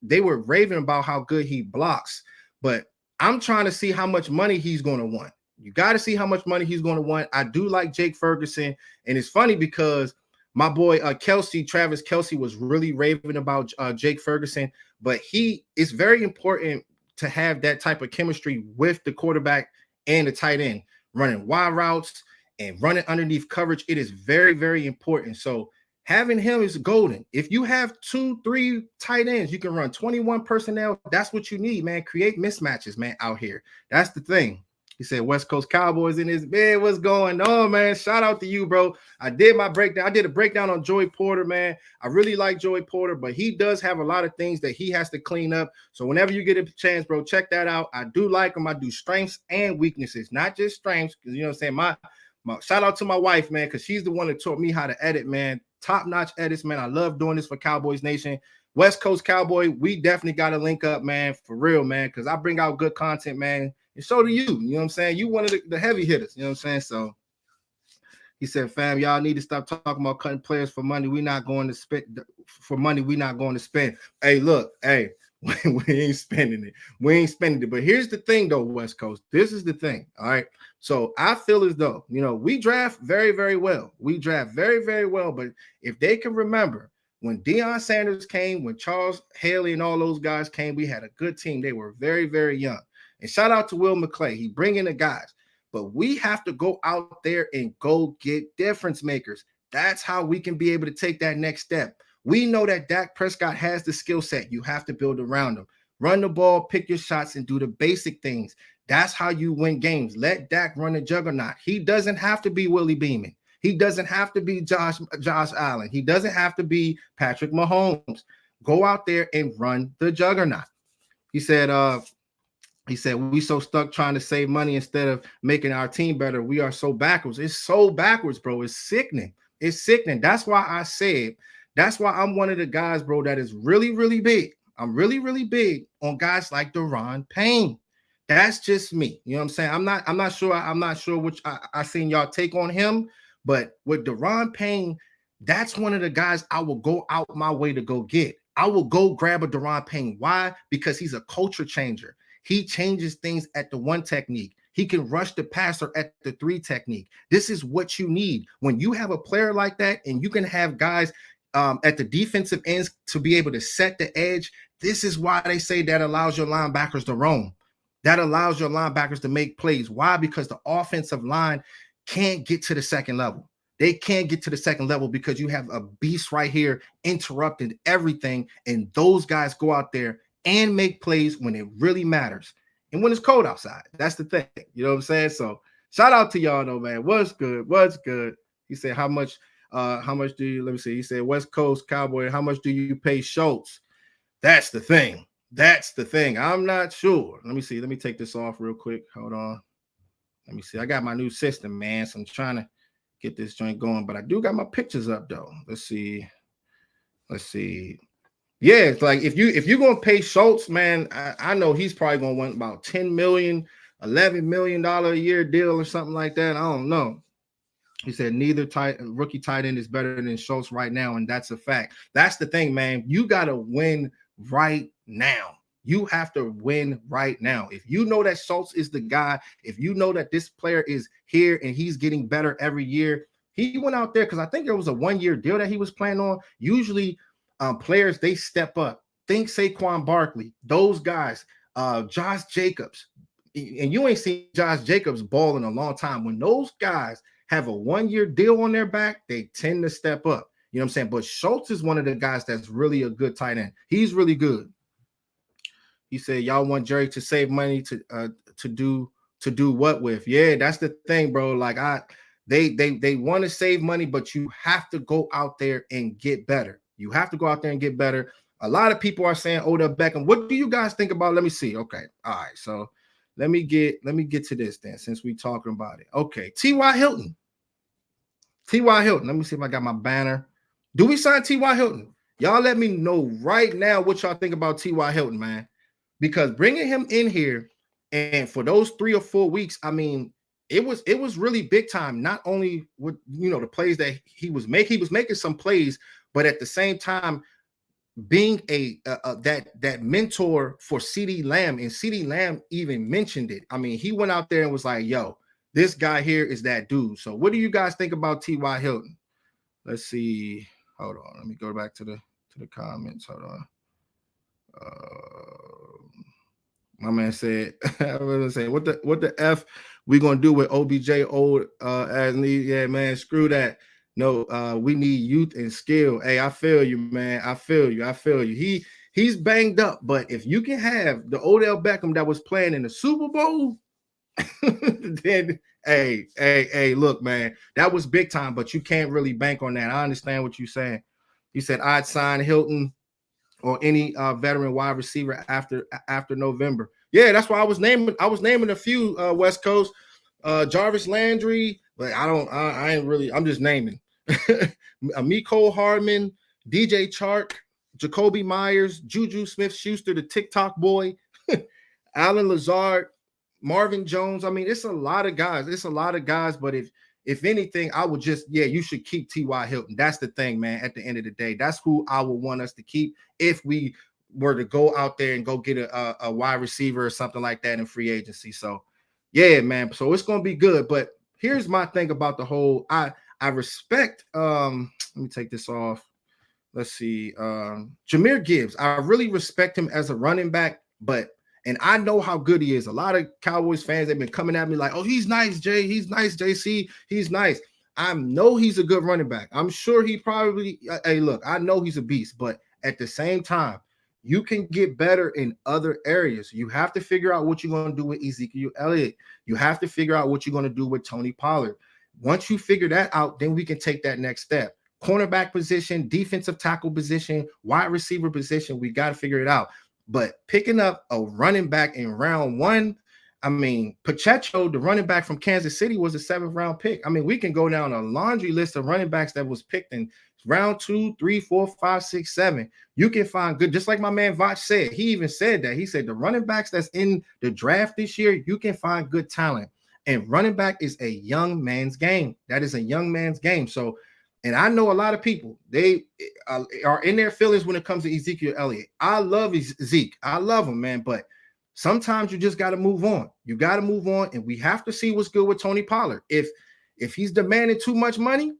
They were raving about how good he blocks, but I'm trying to see how much money he's going to want. You got to see how much money he's going to want. I do like Jake Ferguson, and it's funny because my boy Travis Kelce was really raving about Jake Ferguson, but it's very important to have that type of chemistry with the quarterback and the tight end, running wide routes and running underneath coverage. It is very, very important. So having him is golden. If you have 2-3 tight ends, you can run 21 personnel. That's what you need, man. Create mismatches, man, out here. That's the thing. He said West Coast Cowboys in his bed. What's going on, man? Shout out to you, bro. I did my breakdown. I did a breakdown on Joey Porter, man. I really like Joey Porter, but he does have a lot of things that he has to clean up. So whenever you get a chance, bro, check that out. I do like him. I do strengths and weaknesses, not just strengths, because you know what I'm saying? My shout out to my wife, man, because she's the one that taught me how to edit, man. Top-notch edits, man. I love doing this for Cowboys Nation. West Coast Cowboy, we definitely got to link up, man, for real, man, because I bring out good content, man. And so do you. You know what I'm saying? You one of the heavy hitters. You know what I'm saying? So he said, fam, y'all need to stop talking about cutting players for money. We're not going to spend for money. We're not going to spend. Hey, look, hey, we ain't spending it. We ain't spending it. But here's the thing, though, West Coast. This is the thing. All right. So I feel as though, you know, we draft very, very well. We draft very, very well. But if they can remember, when Deion Sanders came, when Charles Haley and all those guys came, we had a good team. They were very, very young. And shout out to Will McClay. He bring in the guys. But we have to go out there and go get difference makers. That's how we can be able to take that next step. We know that Dak Prescott has the skill set. You have to build around him. Run the ball, pick your shots, and do the basic things. That's how you win games. Let Dak run the juggernaut. He doesn't have to be Willie Beeman. He doesn't have to be Josh Allen. He doesn't have to be Patrick Mahomes. Go out there and run the juggernaut. He said, we so stuck trying to save money instead of making our team better. We are so backwards. It's so backwards, bro. It's sickening. It's sickening. That's why I'm one of the guys, bro, that is really, really big. I'm really, really big on guys like Daron Payne. That's just me. You know what I'm saying? I'm not sure which I seen y'all take on him, but with Daron Payne, that's one of the guys I will go out my way to go get. I will go grab a Daron Payne. Why? Because he's a culture changer. He changes things at the 1 technique. He can rush the passer at the 3 technique. This is what you need. When you have a player like that and you can have guys at the defensive ends to be able to set the edge, this is why they say that allows your linebackers to roam. That allows your linebackers to make plays. Why? Because the offensive line can't get to the second level. They can't get to the second level because you have a beast right here interrupting everything, and those guys go out there and make plays when it really matters. And when it's cold outside, that's the thing. You know what I'm saying? So shout out to y'all though, man. What's good? What's good? He said, how much do you, let me see. He said, West Coast Cowboy, how much do you pay Schultz? That's the thing. That's the thing. I'm not sure. Let me see. Let me take this off real quick. Hold on. Let me see. I got my new system, man. So I'm trying to get this joint going, but I do got my pictures up though. Let's see. Yeah, it's like if you're gonna pay Schultz, man, I know he's probably gonna want about $10 million, $11 million a year deal or something like that. I don't know. He said neither rookie tight end is better than Schultz right now, and that's a fact. That's the thing, man. You gotta win right now. You have to win right now. If you know that Schultz is the guy, if you know that this player is here and he's getting better every year, he went out there because I think there was a 1-year deal that he was planning on. Usually players, they step up. Think Saquon Barkley, those guys, Josh Jacobs. And you ain't seen Josh Jacobs ball in a long time. When those guys have a 1-year deal on their back, they tend to step up. You know what I'm saying? But Schultz is one of the guys that's really a good tight end. He's really good. He said, y'all want Jerry to save money to do what with? Yeah, that's the thing, bro. Like they want to save money, but you have to go out there and get better. You have to go out there and get better. A lot of people are saying Odell Beckham. What do you guys think about? Let me see. Okay. All right. So let me get to this then, since we talking about it. Okay. T.Y. Hilton. Let me see if I got my banner. Do we sign T.Y. Hilton? Y'all let me know right now what y'all think about T.Y. Hilton, man. Because bringing him in here and for those 3 or 4 weeks, I mean, it was really big time. Not only with the plays that he was making some plays, but at the same time being that mentor for Ceedee Lamb, and Ceedee Lamb even mentioned it. I mean, he went out there and was like, "Yo, this guy here is that dude." So, what do you guys think about T.Y. Hilton? Let's see. Hold on. Let me go back to the comments. Hold on. My man said, I was gonna say, what the F we gonna do with OBJ old as need? Yeah, man, screw that. No, we need youth and skill. Hey, I feel you, man. I feel you. He's banged up, but if you can have the Odell Beckham that was playing in the Super Bowl, Then, hey, look, man, that was big time, but you can't really bank on that. I understand what you're saying. You said I'd sign Hilton or any veteran wide receiver after November. Yeah, that's why I was naming a few West Coast, Jarvis Landry, but I ain't really. I'm just naming. Mecole Hardman, DJ Chark, Jacoby Myers, Juju Smith-Schuster, the TikTok boy, Alan Lazard, Marvin Jones. I mean, it's a lot of guys. It's a lot of guys, but if anything, I would just, you should keep T.Y. Hilton. That's the thing, man. At the end of the day, that's who I would want us to keep if we were to go out there and go get a wide receiver or something like that in free agency. So, yeah, man. So it's going to be good. But here's my thing about the whole, I respect, let me take this off. Let's see. Jahmyr Gibbs. I really respect him as a running back, and I know how good he is. A lot of Cowboys fans, they've been coming at me like, oh, he's nice, Jay. He's nice, JC. He's nice. I know he's a good running back. I'm sure he probably, hey, look, I know he's a beast, but at the same time, you can get better in other areas. You have to figure out what you're going to do with Ezekiel Elliott. You have to figure out what you're going to do with Tony Pollard. Once you figure that out, then we can take that next step. Cornerback position, defensive tackle position, wide receiver position, we got to figure it out. But picking up a running back in round one, I mean, Pacheco, the running back from Kansas City, was a 7th round pick. I mean, we can go down a laundry list of running backs that was picked in round 2, 3, 4, 5, 6, 7. You can find good, just like my man Vach said. He even said that. He said the running backs that's in the draft this year, you can find good talent. And running back is a young man's game. That is a young man's game. So, and I know a lot of people, they are in their feelings when it comes to Ezekiel Elliott. I love Zeke. I love him, man. But sometimes you just got to move on. You got to move on. And we have to see what's good with Tony Pollard. If he's demanding too much money,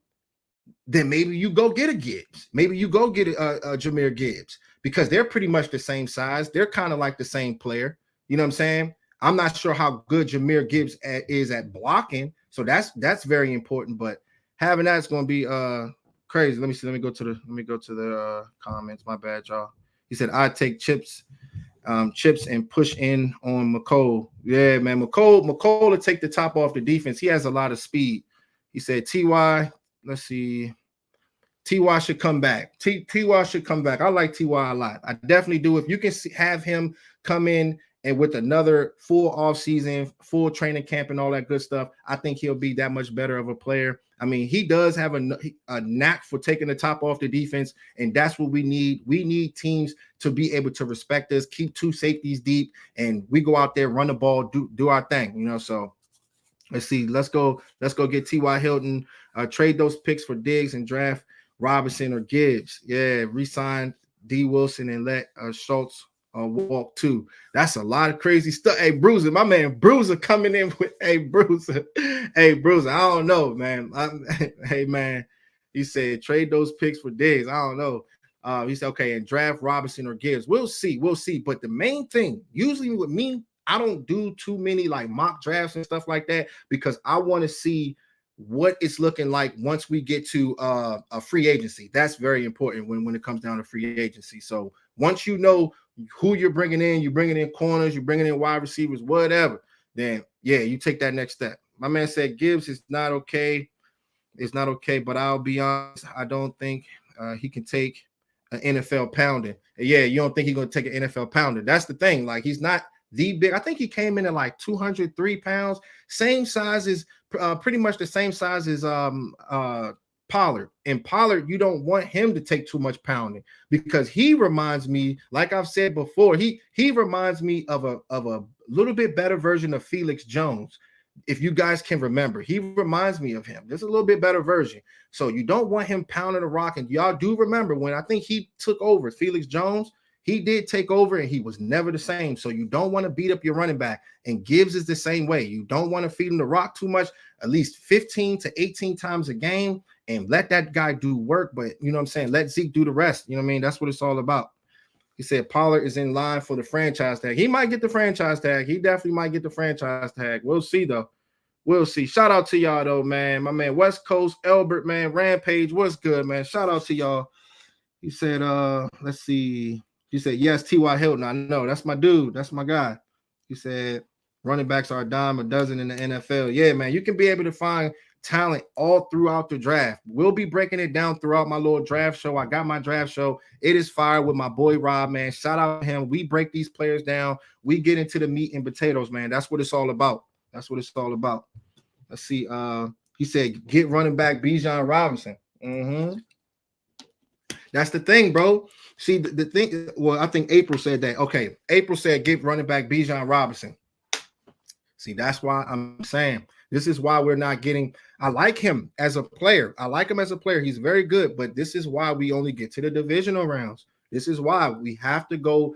then maybe you go get a Gibbs. Maybe you go get a Jahmyr Gibbs, because they're pretty much the same size. They're kind of like the same player. You know what I'm saying? I'm not sure how good Jahmyr Gibbs is at blocking. So that's very important. But having that's going to be crazy. Let me see. Let me go to the comments. My bad, y'all. He said I'd take chips and push in on Mecole. Yeah, man. Mecole to take the top off the defense. He has a lot of speed. He said T.Y. Let's see. T.Y. should come back. T.Y. should come back. I like T.Y. a lot. I definitely do. If you can have him come in and with another full offseason, full training camp and all that good stuff, I think he'll be that much better of a player. I mean, he does have a knack for taking the top off the defense, and that's what we need. We need teams to be able to respect us, keep 2 safeties deep, and we go out there, run the ball, do our thing, you know. So let's see. Let's go get T.Y. Hilton, trade those picks for Diggs and draft Robinson or Gibbs. Yeah, re-sign D. Wilson and let Schultz walk too. That's a lot of crazy stuff. Hey, Bruiser, my man Bruiser coming in with Bruiser. Hey, Bruiser, I don't know, man. Hey, man, he said trade those picks for Diggs. I don't know. He said, okay, and draft Robinson or Gibbs. We'll see. But the main thing, usually with me, I don't do too many like mock drafts and stuff like that, because I want to see what it's looking like once we get to a free agency. That's very important when it comes down to free agency. So once you know who you're bringing in corners, you're bringing in wide receivers, whatever, then yeah, you take that next step. My man said Gibbs is not okay. It's not okay, but I'll be honest, I don't think he can take an NFL pounding. Yeah, you don't think he's going to take an NFL pounding. That's the thing. Like, he's not the big. I think he came in at like 203 pounds, same size as pretty much the same size as Pollard. And Pollard, you don't want him to take too much pounding, because he reminds me, like I've said before, he reminds me of a little bit better version of Felix Jones. If you guys can remember, he reminds me of him. There's a little bit better version. So you don't want him pounding the rock. And y'all do remember when I think he took over, Felix Jones, he did take over and he was never the same. So you don't want to beat up your running back. And Gibbs is the same way. You don't want to feed him the rock too much, at least 15 to 18 times a game, and let that guy do work. But you know what I'm saying? Let Zeke do the rest. You know what I mean? That's what it's all about. He said Pollard is in line for the franchise tag. He might get the franchise tag. He definitely might get the franchise tag. We'll see, though. We'll see. Shout out to y'all, though, man. My man, West Coast, Elbert, man. Rampage, what's good, man? Shout out to y'all. He said, let's see. He said, yes, T.Y. Hilton. I know. That's my dude. That's my guy. He said, Running backs are a dime a dozen in the NFL. Yeah, man, you can be able to find talent all throughout the draft. We'll be breaking it down throughout my little draft show. I got my draft show. It is fire with my boy Rob, man. Shout out to him. We break these players down. We get into the meat and potatoes, man. That's what it's all about. That's what it's all about. Let's see. He said, get running back Bijan Robinson. Mm-hmm. That's the thing, bro. See, the thing, well, I think April said that. Okay, April said, get running back Bijan Robinson. See, that's why I'm saying this is why we're not getting. I like him as a player. I like him as a player. He's very good, but this is why we only get to the divisional rounds. This is why we have to go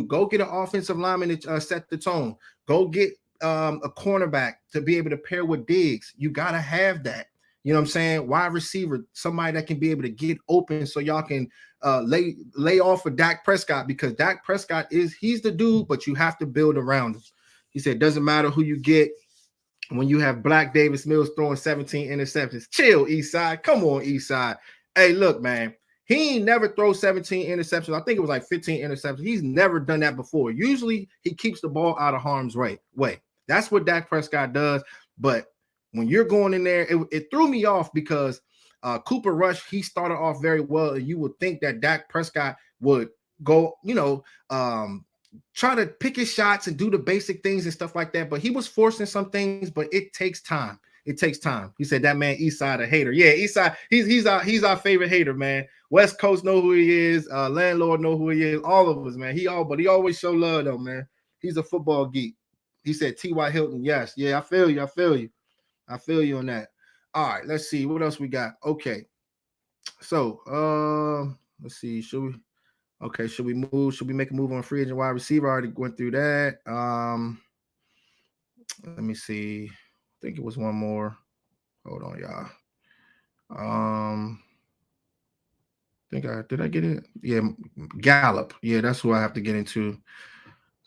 go get an offensive lineman to set the tone. Go get a cornerback to be able to pair with Diggs. You got to have that. You know what I'm saying? Wide receiver, somebody that can be able to get open so y'all can lay off of Dak Prescott, because Dak Prescott he's the dude, but you have to build around him. He said, doesn't matter who you get when you have Black Davis Mills throwing 17 interceptions. Chill, Eastside. Come on, Eastside. Hey, look, man. He ain't never throw 17 interceptions. I think it was like 15 interceptions. He's never done that before. Usually, he keeps the ball out of harm's way. That's what Dak Prescott does. But when you're going in there, it threw me off because Cooper Rush, he started off very well. And you would think that Dak Prescott would go, try to pick his shots and do the basic things and stuff like that. But he was forcing some things, but it takes time. It takes time. He said that man Eastside a hater. Yeah, Eastside, he's our favorite hater, man. West Coast know who he is. Landlord know who he is. All of us, man. But he always show love though, man. He's a football geek. He said T.Y. Hilton. Yes. Yeah, I feel you. I feel you on that. All right, let's see. What else we got? Okay. So let's see. Should we move? Should we make a move on free agent wide receiver? I already went through that. Let me see. I think it was one more. Hold on, y'all. Did I get it? Yeah, Gallup. Yeah, that's who I have to get into.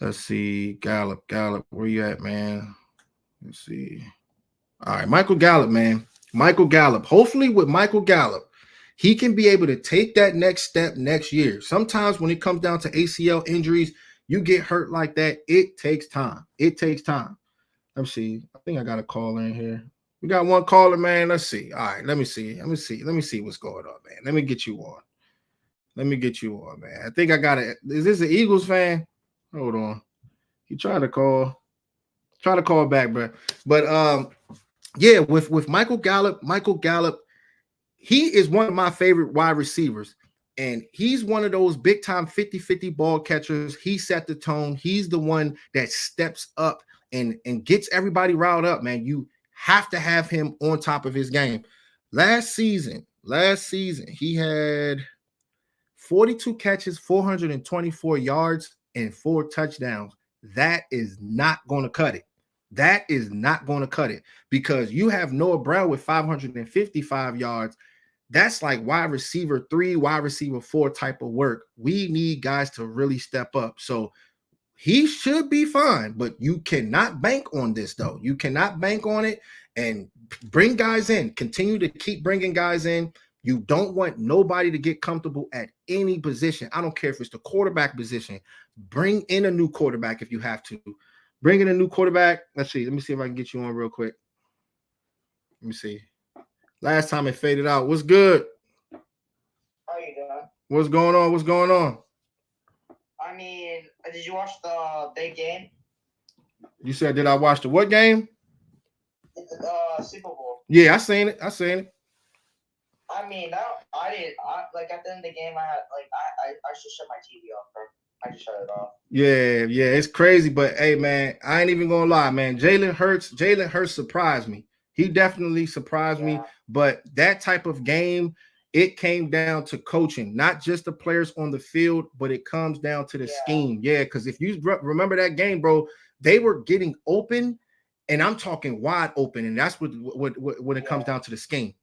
Let's see. Gallup, where you at, man? Let's see. All right, Michael Gallup, man. Michael Gallup. Hopefully with Michael Gallup, he can be able to take that next step next year. Sometimes when it comes down to ACL injuries, you get hurt like that. It takes time. Let me see. I think I got a caller in here. We got one caller, man. Let's see. All right, let me see what's going on, man. Let me get you on, man. I think I got it. Is this an Eagles fan? Hold on. He tried to call. Try to call back, bro. But yeah, with Michael Gallup, he is one of my favorite wide receivers. And he's one of those big time 50-50 ball catchers. He set the tone. He's the one that steps up and gets everybody riled up, man. You have to have him on top of his game. Last season, he had 42 catches, 424 yards, and 4 touchdowns. That is not going to cut it. Because you have Noah Brown with 555 yards. That's like wide receiver 3, wide receiver 4 type of work. We need guys to really step up. So he should be fine, but you cannot bank on this, though. You cannot bank on it and bring guys in. Continue to keep bringing guys in. You don't want nobody to get comfortable at any position. I don't care if it's the quarterback position. Bring in a new quarterback if you have to. Bring in a new quarterback. Let's see. Let me see if I can get you on real quick. Let me see. Last time it faded out. What's good? How you doing? What's going on? I mean, did you watch the big game? You said, did I watch the what game? The Super Bowl. Yeah, I seen it. I mean, I didn't. Like at the end of the game, I should shut my TV off, bro. I just shut it off. Yeah, it's crazy, but hey, man, I ain't even gonna lie, man. Jalen Hurts surprised me. He definitely surprised me. But that type of game, it came down to coaching, not just the players on the field, but it comes down to the scheme. Yeah, because if you remember that game, bro, they were getting open, and I'm talking wide open, and that's what when it comes down to the scheme.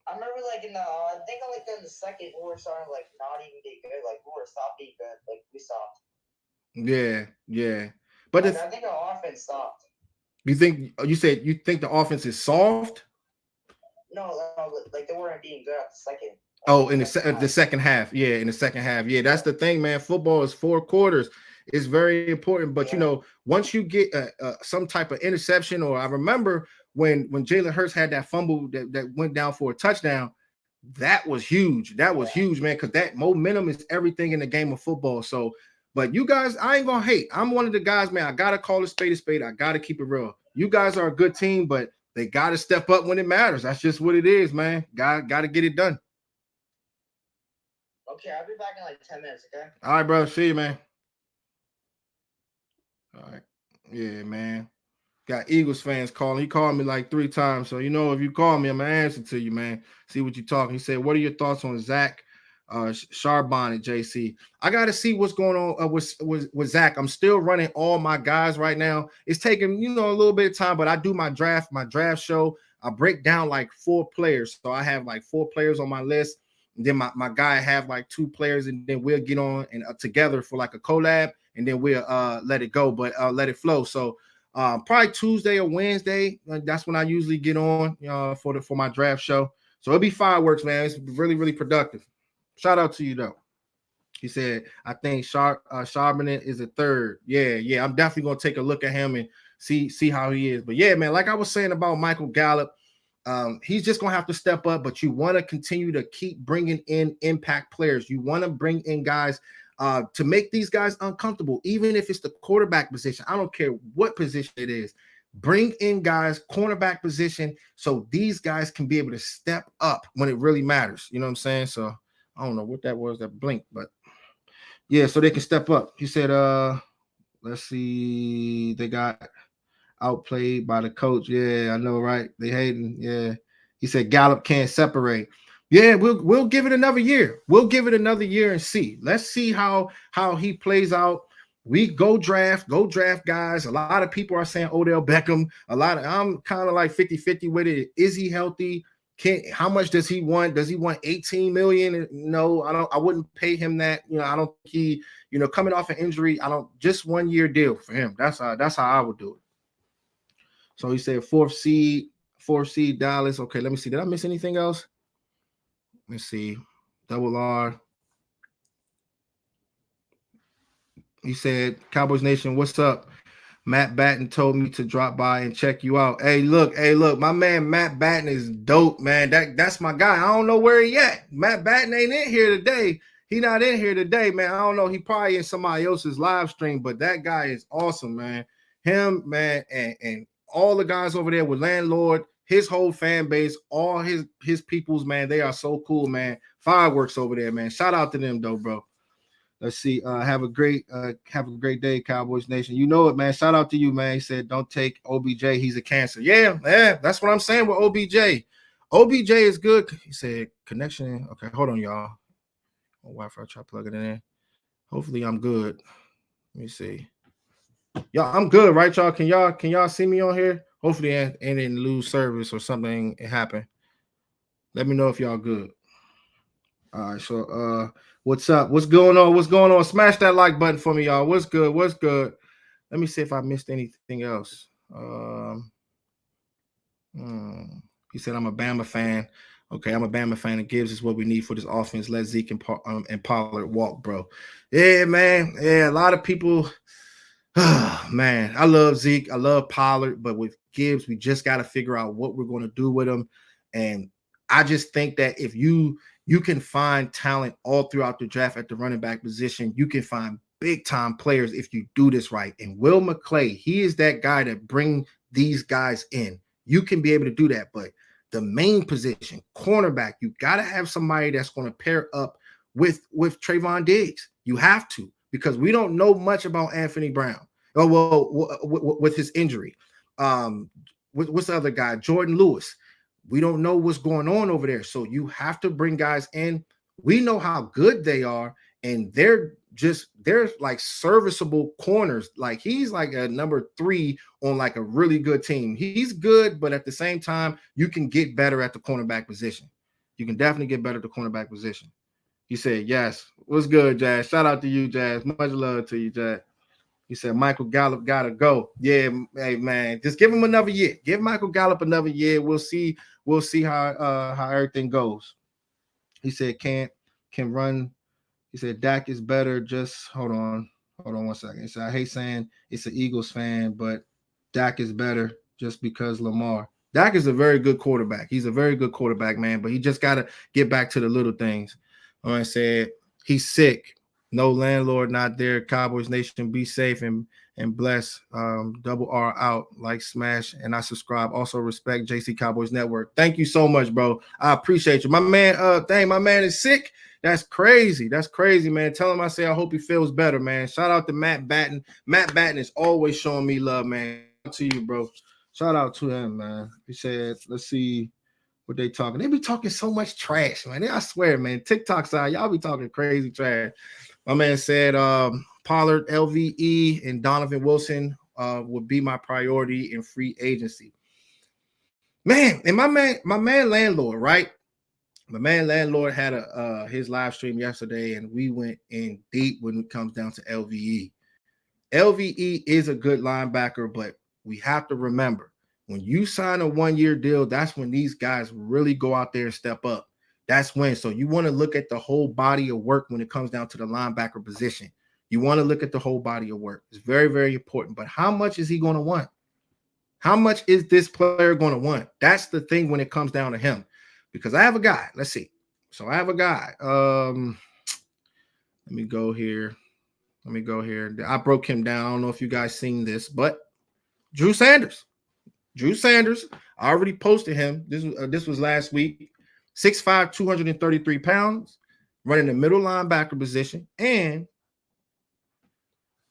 I remember, like in the, I think like in the second, we were starting to, like, not even be good. Like we were stopped being good. Like we stopped. Yeah. But like, I think our offense stopped. You think the offense is soft? No, like they weren't being good at the second. Oh, in the second half. Yeah, in the second half. Yeah, that's the thing, man. Football is 4 quarters. It's very important. But you know, once you get some type of interception, or I remember when Jalen Hurts had that fumble that went down for a touchdown, that was huge. That was huge, man, because that momentum is everything in the game of football. So, but you guys, I ain't gonna hate. I'm one of the guys, man. I gotta call a spade a spade. I gotta keep it real. You guys are a good team, but they gotta step up when it matters. That's just what it is, man. Gotta get it done. Okay, I'll be back in like 10 minutes, okay? All right, bro. See you, man. All right. Yeah, man. Got Eagles fans calling. He called me like 3 times. So, you know, if you call me, I'm going to answer to you, man. See what you're talking. He said, what are your thoughts on Zach Charbonnet and JC? I got to see what's going on with Zach. I'm still running all my guys right now. It's taking, you know, a little bit of time, but I do my draft show. I break down like 4 players. So I have like 4 players on my list. And then my guy have like 2 players, and then we'll get on and together for like a collab, and then we'll let it go, but let it flow. So probably Tuesday or Wednesday. That's when I usually get on for my draft show. So it'll be fireworks, man. It's really, really productive. Shout out to you though. He said, I think Charbonnet is a third. Yeah. I'm definitely gonna take a look at him and see how he is. But yeah, man, like I was saying about Michael Gallup, he's just gonna have to step up. But you want to continue to keep bringing in impact players. You want to bring in guys to make these guys uncomfortable, even if it's the quarterback position. I don't care what position it is. Bring in guys, cornerback position, so these guys can be able to step up when it really matters. You know what I'm saying? So I don't know what that was that blinked, but yeah, so they can step up. He said, let's see, they got outplayed by the coach. Yeah, I know, right? They hating. Yeah. He said Gallup can't separate. Yeah, we'll give it another year. We'll give it another year and see. Let's see how he plays out. We go draft guys. A lot of people are saying Odell Beckham. I'm kind of like 50-50 with it. Is he healthy? How much does he want? Does he want 18 million? No, I wouldn't pay him that. You know, I don't think he, you know, coming off an injury, just 1 year deal for him. That's how I would do it. So he said 4th seed Dallas. Okay, let me see. Did I miss anything else? Let me see. Double R. He said, Cowboys Nation, what's up? Matt Batten told me to drop by and check you out. Hey, look, my man Matt Batten is dope, man. That's my guy. I don't know where he at. Matt Batten ain't in here today. He not in here today, man. I don't know. He probably in somebody else's live stream, but that guy is awesome, man. Him, man, and all the guys over there with Landlord, his whole fan base, all his peoples, man, they are so cool, man. Fireworks over there, man. Shout out to them, though, bro. Let's see. Have a great day, Cowboys Nation. You know it, man. Shout out to you, man. He said, don't take OBJ. He's a cancer. Yeah, that's what I'm saying with OBJ. OBJ is good. He said, connection. Okay, hold on, y'all. Wi-Fi, try plugging it in. Hopefully I'm good. Let me see. Y'all, I'm good, right, y'all? Can y'all see me on here? Hopefully I didn't lose service or something happened. Let me know if y'all good. All right, so what's up? What's going on? Smash that like button for me, y'all. What's good? Let me see if I missed anything else. He said I'm a Bama fan. Okay, I'm a Bama fan. And Gibbs is what we need for this offense. Let Zeke and Pollard walk, bro. Yeah, man. Yeah, a lot of people. Man, I love Zeke. I love Pollard, but with Gibbs, we just got to figure out what we're going to do with him. And I just think that if you can find talent all throughout the draft at the running back position, you can find big time players if you do this right. And Will McClay, he is that guy that bring these guys in. You can be able to do that, but the main position, cornerback, you got to have somebody that's going to pair up with Trayvon Diggs. You have to, because we don't know much about Anthony Brown. Oh, well, with his injury. What's the other guy? Jordan Lewis. We don't know what's going on over there. So you have to bring guys in. We know how good they are, and they're like serviceable corners. Like he's like a number 3 on like a really good team. He's good, but at the same time, you can get better at the cornerback position. You can definitely get better at the cornerback position. He said, yes. What's good, Jazz? Shout out to you, Jazz. Much love to you, Jazz. He said, Michael Gallup got to go. Yeah, hey, man, just give him another year. Give Michael Gallup another year. We'll see how everything goes. He said, can run. He said, Dak is better. Just hold on. Hold on one second. He said, I hate saying it's an Eagles fan, but Dak is better just because Lamar. Dak is a very good quarterback. He's a very good quarterback, man, but he just got to get back to the little things. I said, he's sick. No landlord not there. Cowboys Nation, be safe and bless. Double R out, like, smash, and I subscribe. Also respect JC Cowboys Network. Thank you so much, bro. I appreciate you. My man, my man is sick. That's crazy. That's crazy, man. Tell him I say I hope he feels better, man. Shout out to Matt Batten. Matt Batten is always showing me love, man. Shout out to you, bro. Shout out to him, man. He said, let's see what they talking. They be talking so much trash, man. I swear, man. TikTok side, y'all be talking crazy trash. My man said Pollard, LVE, and Donovan Wilson would be my priority in free agency. Man, and my man landlord, right? My man landlord had his live stream yesterday, and we went in deep when it comes down to LVE. LVE is a good linebacker, but we have to remember, when you sign a one-year deal, that's when these guys really go out there and step up. That's when. So you want to look at the whole body of work when it comes down to the linebacker position. You want to look at the whole body of work. It's very, very important. But how much is he going to want? How much is this player going to want? That's the thing when it comes down to him. Because I have a guy. Let's see. So I have a guy. Let me go here. I broke him down. I don't know if you guys seen this, but Drew Sanders. I already posted him. This was last week. 6'5", 233 pounds, running the middle linebacker position, and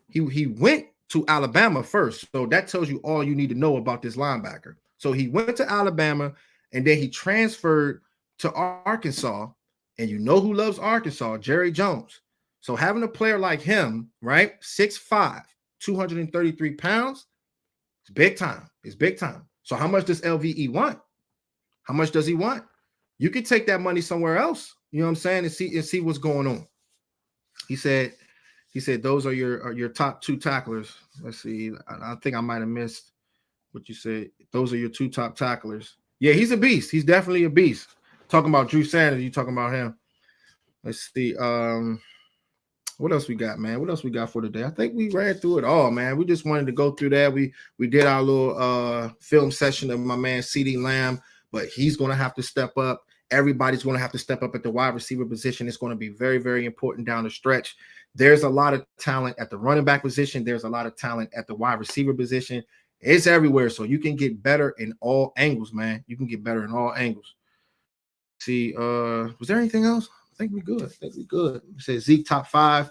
he went to Alabama first. So that tells you all you need to know about this linebacker. So he went to Alabama, and then he transferred to Arkansas, and you know who loves Arkansas? Jerry Jones. So having a player like him, right, 6'5", 233 pounds, it's big time. It's big time. So how much does LVE want? How much does he want? You could take that money somewhere else, you know what I'm saying, and see what's going on. He said those are your top two tacklers. Let's see. I think I might have missed what you said. Those are your two top tacklers. Yeah, he's a beast. He's definitely a beast. Talking about Drew Sanders, you talking about him. Let's see. What else we got, man? What else we got for today? I think we ran through it all, man. We just wanted to go through that. We did our little film session of my man Ceedee Lamb, but he's going to have to step up. Everybody's going to have to step up at the wide receiver position. It's going to be very, very important down the stretch. There's a lot of talent at the running back position. There's a lot of talent at the wide receiver position. It's everywhere, so you can get better in all angles, man. You can get better in all angles. See, was there anything else? I think we good. It says Zeke top 5.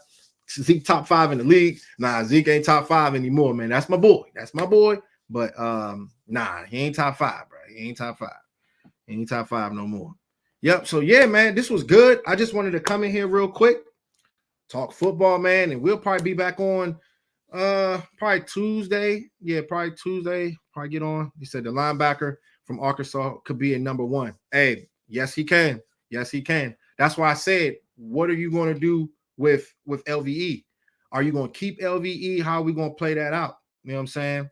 Zeke top 5 in the league. Nah, Zeke ain't top 5 anymore, man. That's my boy. But nah, he ain't top 5, bro. He ain't top 5. He ain't top 5 no more. Yep. So yeah, man, this was good. I just wanted to come in here real quick, talk football, man, and we'll probably be back on probably Tuesday. Yeah, probably Tuesday. Probably get on. He said the linebacker from Arkansas could be a number 1. Hey, yes, he can. Yes, he can. That's why I said, what are you going to do with LVE? Are you going to keep LVE? How are we going to play that out? You know what I'm saying?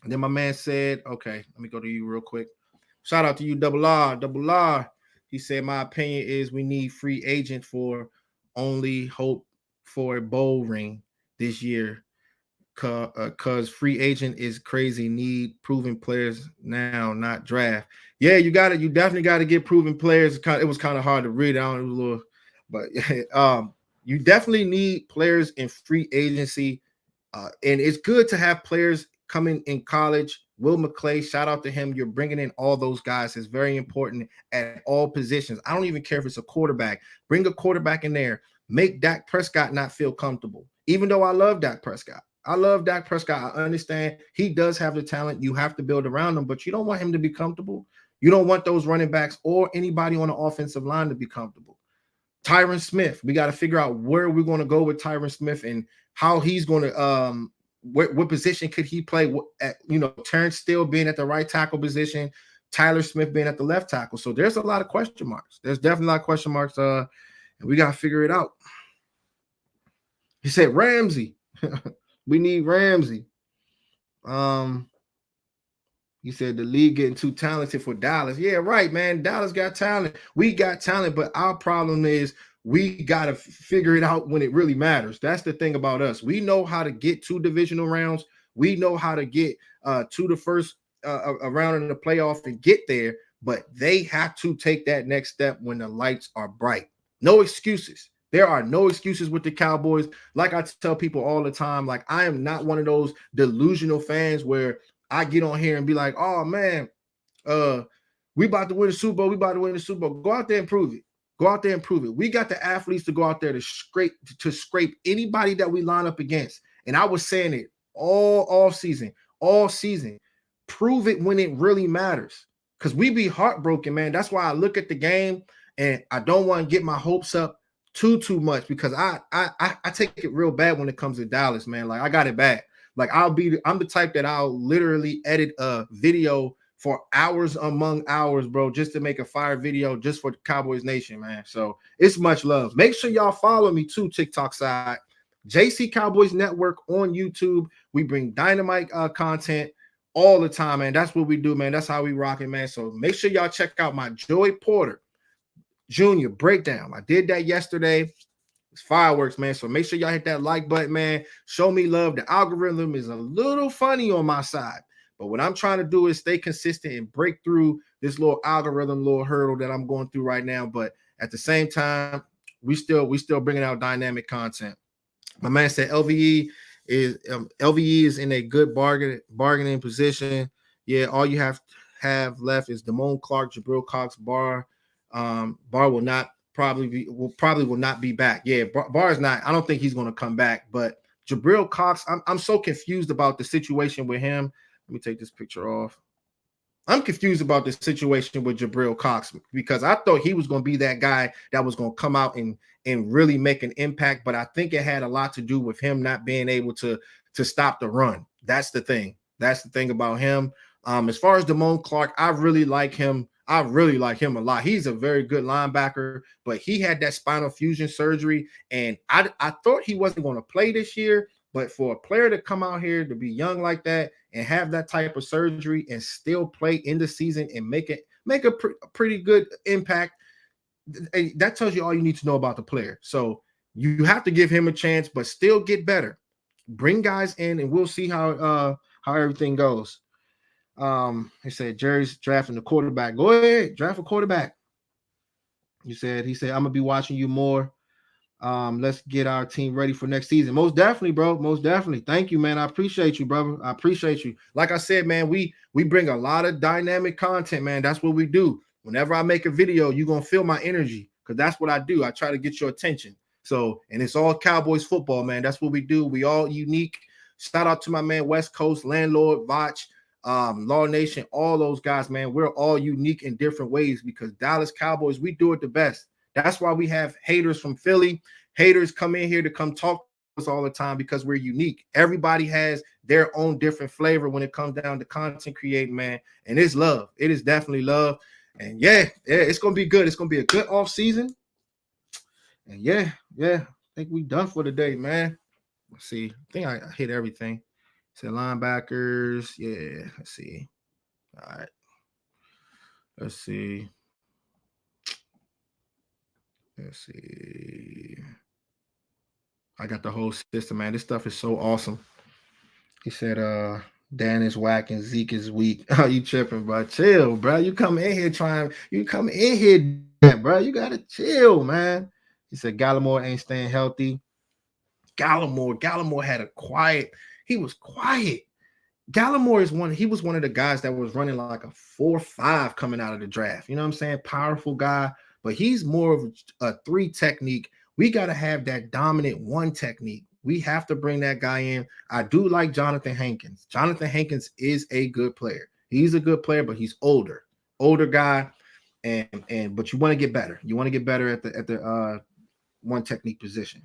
And then my man said, okay, let me go to you real quick. Shout out to you, Double R. He said, my opinion is we need free agent for only hope for a bowl ring this year. Cause free agent is crazy. Need proven players now, not draft. Yeah, you definitely got to get proven players. It was kind of hard to read out. It was a little, but you definitely need players in free agency. And it's good to have players coming in college. Will McClay, shout out to him. You're bringing in all those guys. It's very important at all positions. I don't even care if it's a quarterback. Bring a quarterback in there. Make Dak Prescott not feel comfortable. Even though I love Dak Prescott. I understand he does have the talent. You have to build around him, but you don't want him to be comfortable. You don't want those running backs or anybody on the offensive line to be comfortable. Tyron Smith, we got to figure out where we're going to go with Tyron Smith and how he's going to what position could he play? Terrence Steele being at the right tackle position, Tyler Smith being at the left tackle. So there's a lot of question marks. There's definitely a lot of question marks, and we got to figure it out. He said Ramsey. We need Ramsey. He said the league getting too talented for Dallas. Yeah, right, man. Dallas got talent. We got talent, but our problem is we got to figure it out when it really matters. That's the thing about us. We know how to get to divisional rounds. We know how to get to the first round in the playoff and get there, but they have to take that next step when the lights are bright. No excuses. There are no excuses with the Cowboys. Like I tell people all the time, like I am not one of those delusional fans where I get on here and be like, oh man, we about to win the Super Bowl. We about to win the Super Bowl. Go out there and prove it. Go out there and prove it. We got the athletes to go out there to scrape anybody that we line up against. And I was saying it all season. Prove it when it really matters. Because we be heartbroken, man. That's why I look at the game and I don't want to get my hopes up too much, because I take it real bad when it comes to Dallas, man. Like I got it bad. Like I'm the type that I'll literally edit a video for hours among hours, bro, just to make a fire video just for the Cowboys Nation, man. So it's much love. Make sure y'all follow me too, TikTok side, JC Cowboys Network on YouTube. We bring dynamite content all the time, man. That's what we do, man. That's how we rock it, man. So make sure y'all check out my Joey Porter Jr. breakdown. I did that yesterday. It's fireworks, man. So make sure y'all hit that like button, man. Show me love. The algorithm is a little funny on my side, but what I'm trying to do is stay consistent and break through this little algorithm, little hurdle that I'm going through right now. But at the same time, we still bringing out dynamic content. My man said LVE is in a good bargaining position. Yeah, all you have left is Damone Clark, Jabril Cox, Barr. Barr will not be back. Yeah, Barr is not. I don't think he's going to come back. But Jabril Cox, I'm so confused about the situation with him. Let me take this picture off. I'm confused about this situation with Jabril Cox because I thought he was going to be that guy that was going to come out and really make an impact. But I think it had a lot to do with him not being able to stop the run. That's the thing. That's the thing about him. As far as Damone Clark, I really like him. I really like him a lot. He's a very good linebacker, but he had that spinal fusion surgery, and I thought he wasn't going to play this year. But for a player to come out here to be young like that and have that type of surgery and still play in the season and make a pretty good impact, that tells you all you need to know about the player. So you have to give him a chance, but still get better. Bring guys in, and we'll see how everything goes. He said Jerry's drafting the quarterback. Go ahead, draft a quarterback. He said, I'm gonna be watching you more. Let's get our team ready for next season. Most definitely, bro. Most definitely. Thank you, man. I appreciate you, brother. I appreciate you. Like I said, man, we bring a lot of dynamic content, man. That's what we do. Whenever I make a video, you're gonna feel my energy because that's what I do. I try to get your attention. So, and it's all Cowboys football, man. That's what we do. We all unique. Shout out to my man West Coast, Landlord, Vach, Law Nation, all those guys, man. We're all unique in different ways because Dallas Cowboys, we do it the best. That's why we have haters from Philly. Haters come in here to come talk to us all the time because we're unique. Everybody has their own different flavor when it comes down to content creating, man. And it's love. It is definitely love. And yeah, it's going to be good. It's going to be a good off season. And yeah, I think we done for the day, man. Let's see. I think I hit everything. Said linebackers. Yeah, let's see. All right. Let's see. I got the whole system, man. This stuff is so awesome. He said, Dan is whack and Zeke is weak. Oh, you tripping, bro. Chill, bro. You come in here, bro. You got to chill, man. He said, Gallimore ain't staying healthy. Gallimore had a quiet. He was quiet. Gallimore he was one of the guys that was running like a 4.5 coming out of the draft. You know what I'm saying? Powerful guy, but he's more of a 3 technique. We got to have that dominant 1 technique. We have to bring that guy in. I do like Jonathan Hankins. Jonathan Hankins is a good player. He's a good player, but he's older guy. But you want to get better. You want to get better at the 1 technique position.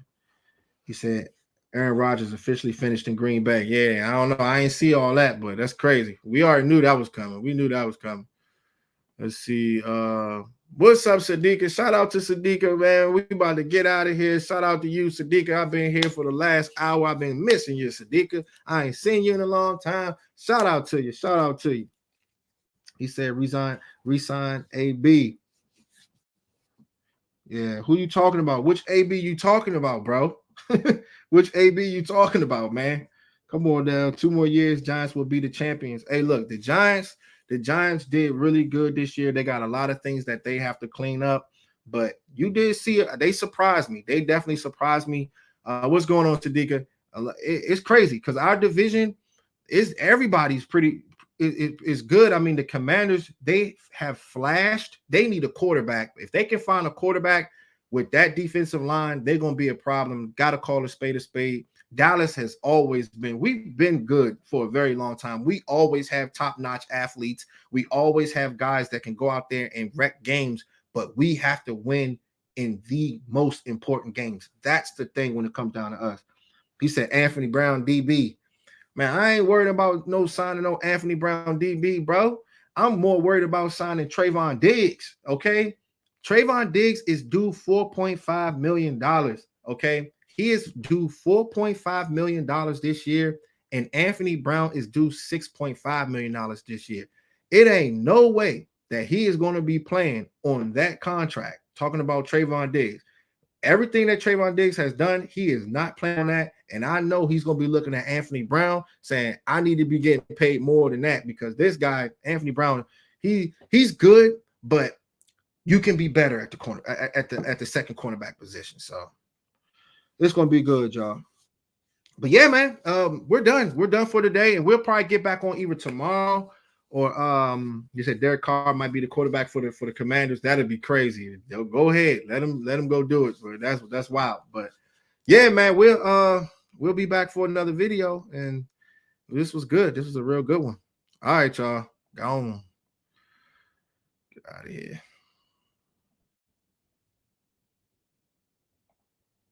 He said, Aaron Rodgers officially finished in Green Bay. Yeah, I don't know. I ain't see all that, but that's crazy. We already knew that was coming. Let's see. What's up, Sadiqa? Shout out to Sadiqa, man. We about to get out of here. Shout out to you, Sadiqa. I've been here for the last hour. I've been missing you, Sadiqa. I ain't seen you in a long time. Shout out to you. He said resign AB. Yeah, who you talking about? Which AB you talking about, bro? Which AB you talking about, man? Come on down. 2 more years, Giants will be the champions. Hey, look, the Giants did really good this year. They got a lot of things that they have to clean up, but you did see it. They surprised me. They definitely surprised me. What's going on, Sadiqa? It's crazy because our division is everybody's pretty. It's good. I mean, the Commanders, they have flashed. They need a quarterback. If they can find a quarterback with that defensive line, they're going to be a problem. Got to call a spade a spade. Dallas has always been, we've been good for a very long time. We always have top-notch athletes. We always have guys that can go out there and wreck games, but we have to win in the most important games. That's the thing when it comes down to us. He said Anthony Brown, DB. Man, I ain't worried about no signing no Anthony Brown DB, bro. I'm more worried about signing Trayvon Diggs, okay? Trayvon Diggs is due $4.5 million, okay? He is due $4.5 million this year, and Anthony Brown is due $6.5 million this year. It ain't no way that he is going to be playing on that contract, talking about Trayvon Diggs. Everything that Trayvon Diggs has done, he is not playing on that. And I know he's going to be looking at Anthony Brown saying, I need to be getting paid more than that because this guy, Anthony Brown, he's good, but you can be better at the corner at the second cornerback position. So it's going to be good, y'all. But yeah, man, we're done. We're done for today, and we'll probably get back on either tomorrow or you said Derek Carr might be the quarterback for the Commanders. That'd be crazy. Go ahead, let him go do it. But that's wild. But yeah, man, we'll be back for another video, and this was good. This was a real good one. All right, y'all, go on. Get out of here.